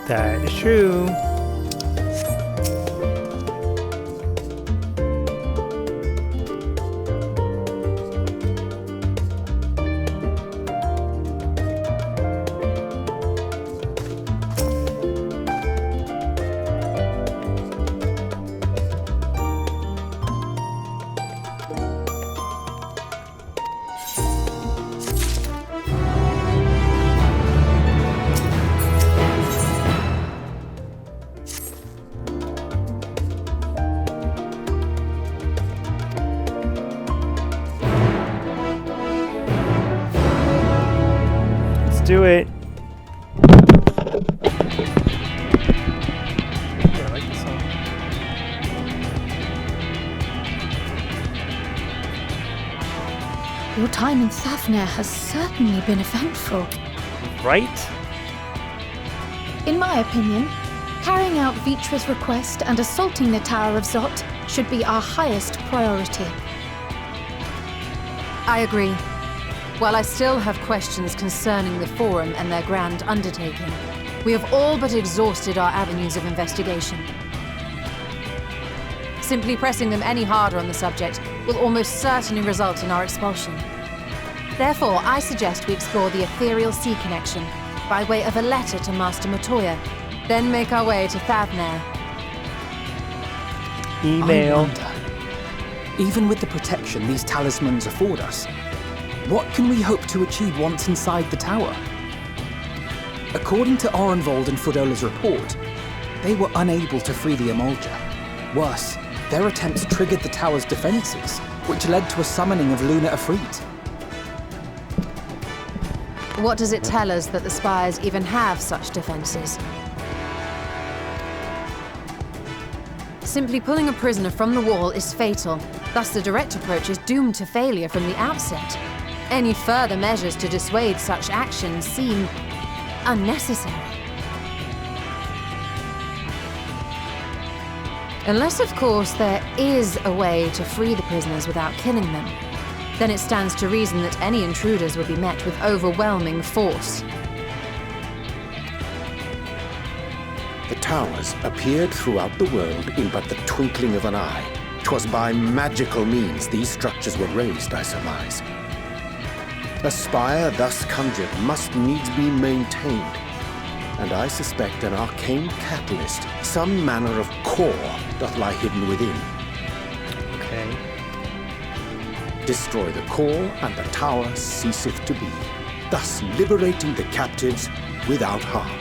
Speaker 1: That is true. Do it. I like this song.
Speaker 7: Your time in Thavnair has certainly been eventful.
Speaker 1: Right?
Speaker 7: In my opinion, carrying out Vitra's request and assaulting the Tower of Zot should be our highest priority.
Speaker 6: I agree. While I still have questions concerning the Forum and their grand undertaking, we have all but exhausted our avenues of investigation. Simply pressing them any harder on the subject will almost certainly result in our expulsion. Therefore, I suggest we explore the ethereal sea connection by way of a letter to Master Matoya, then make our way to Thavnair.
Speaker 1: Email.
Speaker 9: I wonder, even with the protection these talismans afford us, what can we hope to achieve once inside the tower? According to Orenvold and Fudola's report, they were unable to free the Emolja. Worse, their attempts triggered the tower's defenses, which led to a summoning of Luna Ifrit.
Speaker 6: What does it tell us that the Spires even have such defenses? Simply pulling a prisoner from the wall is fatal, thus the direct approach is doomed to failure from the outset. Any further measures to dissuade such actions seem unnecessary. Unless, of course, there is a way to free the prisoners without killing them. Then it stands to reason that any intruders would be met with overwhelming force.
Speaker 22: The towers appeared throughout the world in but the twinkling of an eye. 'Twas by magical means these structures were raised, I surmise. A spire thus conjured must needs be maintained, and I suspect an arcane catalyst, some manner of core, doth lie hidden within.
Speaker 1: Okay.
Speaker 22: Destroy the core, and the tower ceaseth to be, thus liberating the captives without harm.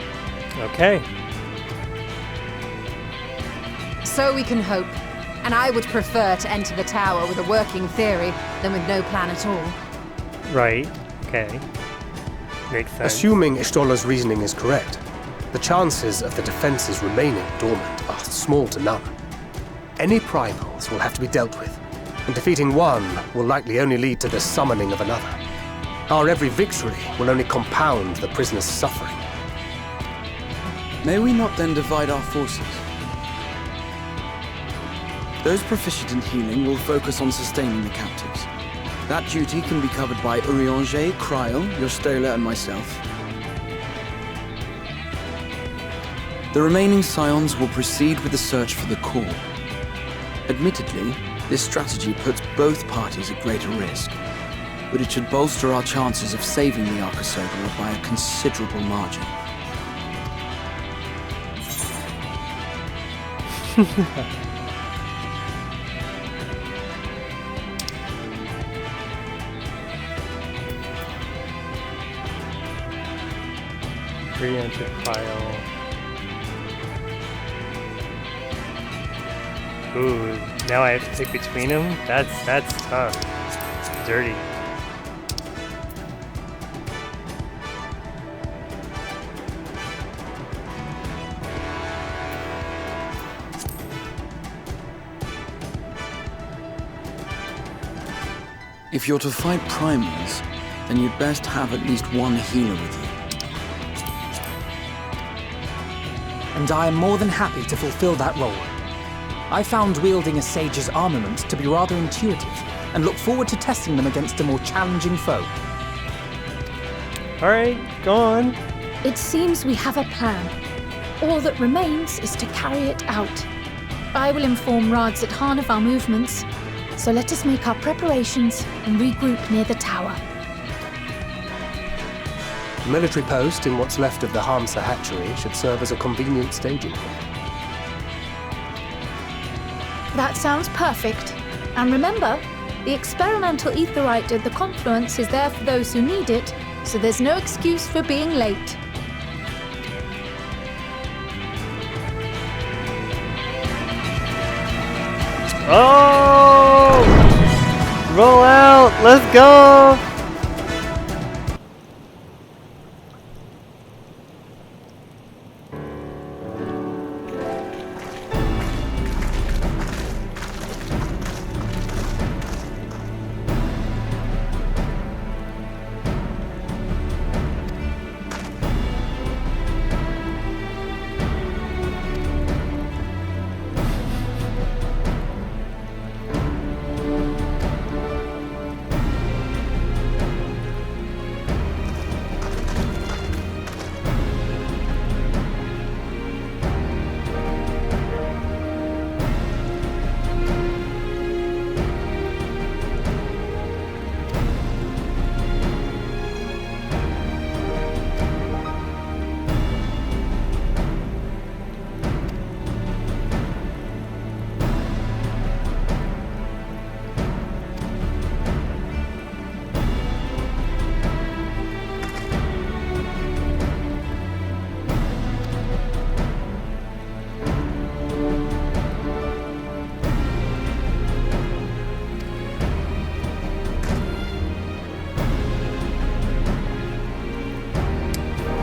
Speaker 1: Okay.
Speaker 6: So we can hope. And I would prefer to enter the tower with a working theory than with no plan at all.
Speaker 1: Right. Okay. Makes sense.
Speaker 5: Assuming Ishtola's reasoning is correct, the chances of the defenses remaining dormant are small to none. Any primals will have to be dealt with, and defeating one will likely only lead to the summoning of another. Our every victory will only compound the prisoner's suffering.
Speaker 11: May we not then divide our forces? Those proficient in healing will focus on sustaining the captives. That duty can be covered by Urianger, Krile, Yostola, and myself. The remaining scions will proceed with the search for the core. Admittedly, this strategy puts both parties at greater risk, but it should bolster our chances of saving the Archosaurus by a considerable margin.
Speaker 1: Re-enter file. Ooh, now I have to pick between them? That's tough. It's dirty.
Speaker 11: If you're to fight primals, then you'd best have at least one healer with you.
Speaker 9: And I am more than happy to fulfill that role. I found wielding a sage's armament to be rather intuitive, and look forward to testing them against a more challenging foe.
Speaker 1: Alright, go on.
Speaker 7: It seems we have a plan. All that remains is to carry it out. I will inform Raz-at-han of our movements, so let us make our preparations and regroup near the tower.
Speaker 5: The military post in what's left of the Hamsa hatchery should serve as a convenient staging point.
Speaker 7: That sounds perfect. And remember, the experimental aetheryte at the confluence is there for those who need it, so there's no excuse for being late.
Speaker 1: Oh! Roll out! Let's go!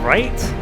Speaker 1: Right?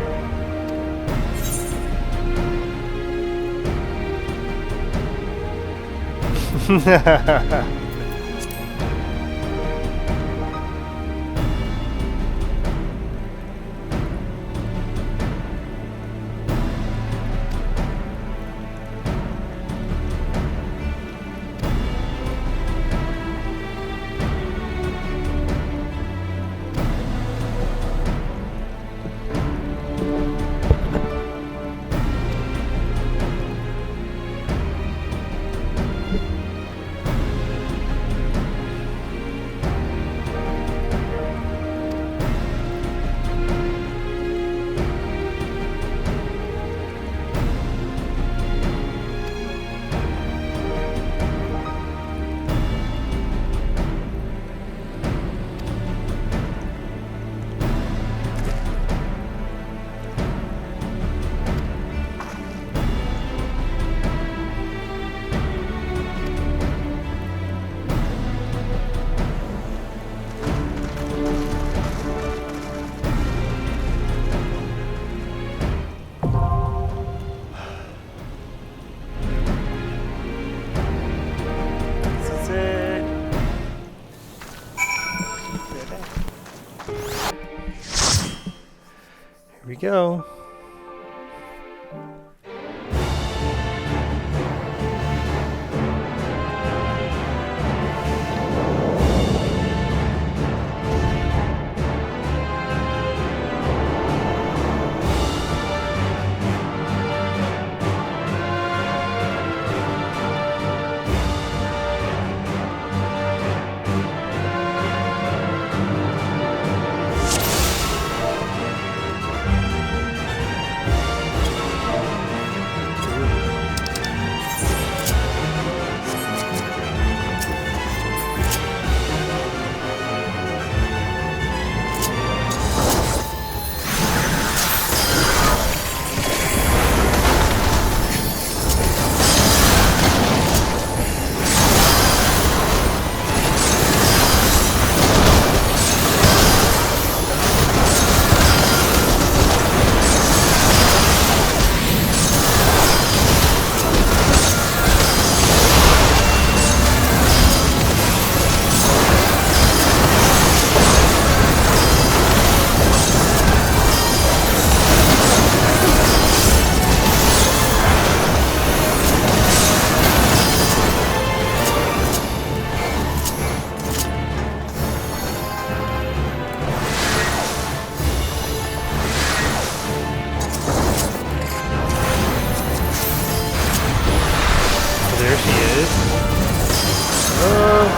Speaker 1: go.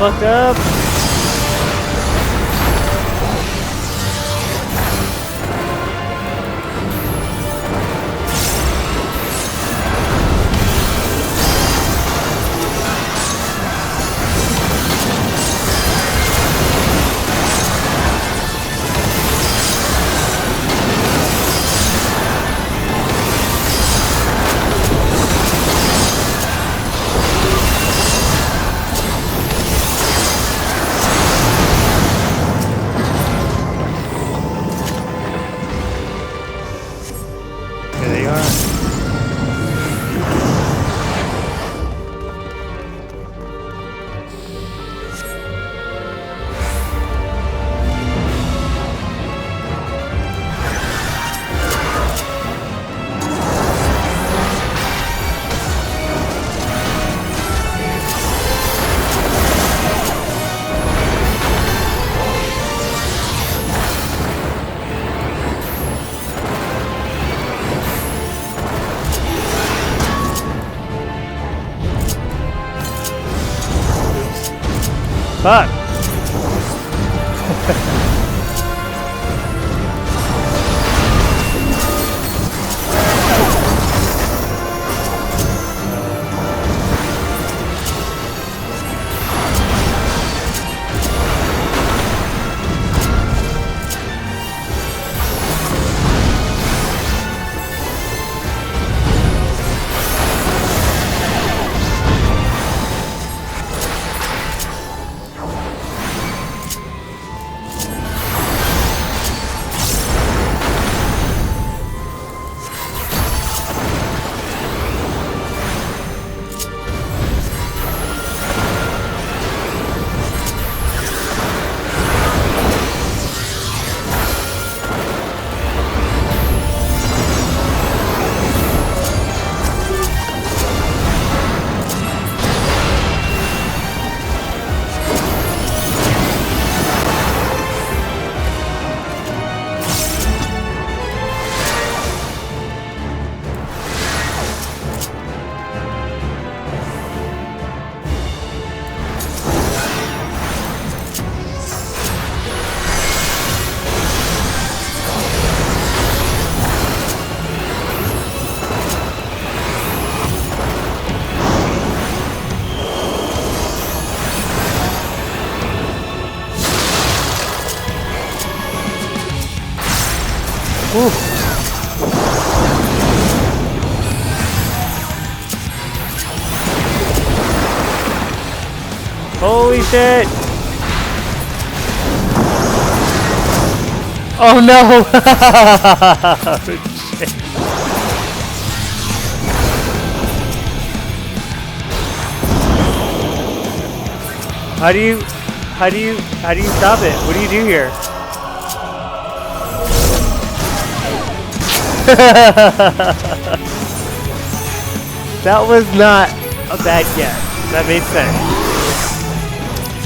Speaker 1: Fucked up. Fuck! Holy shit! Oh no! Shit. How do you stop it? What do you do here? That was not a bad guess. That made sense.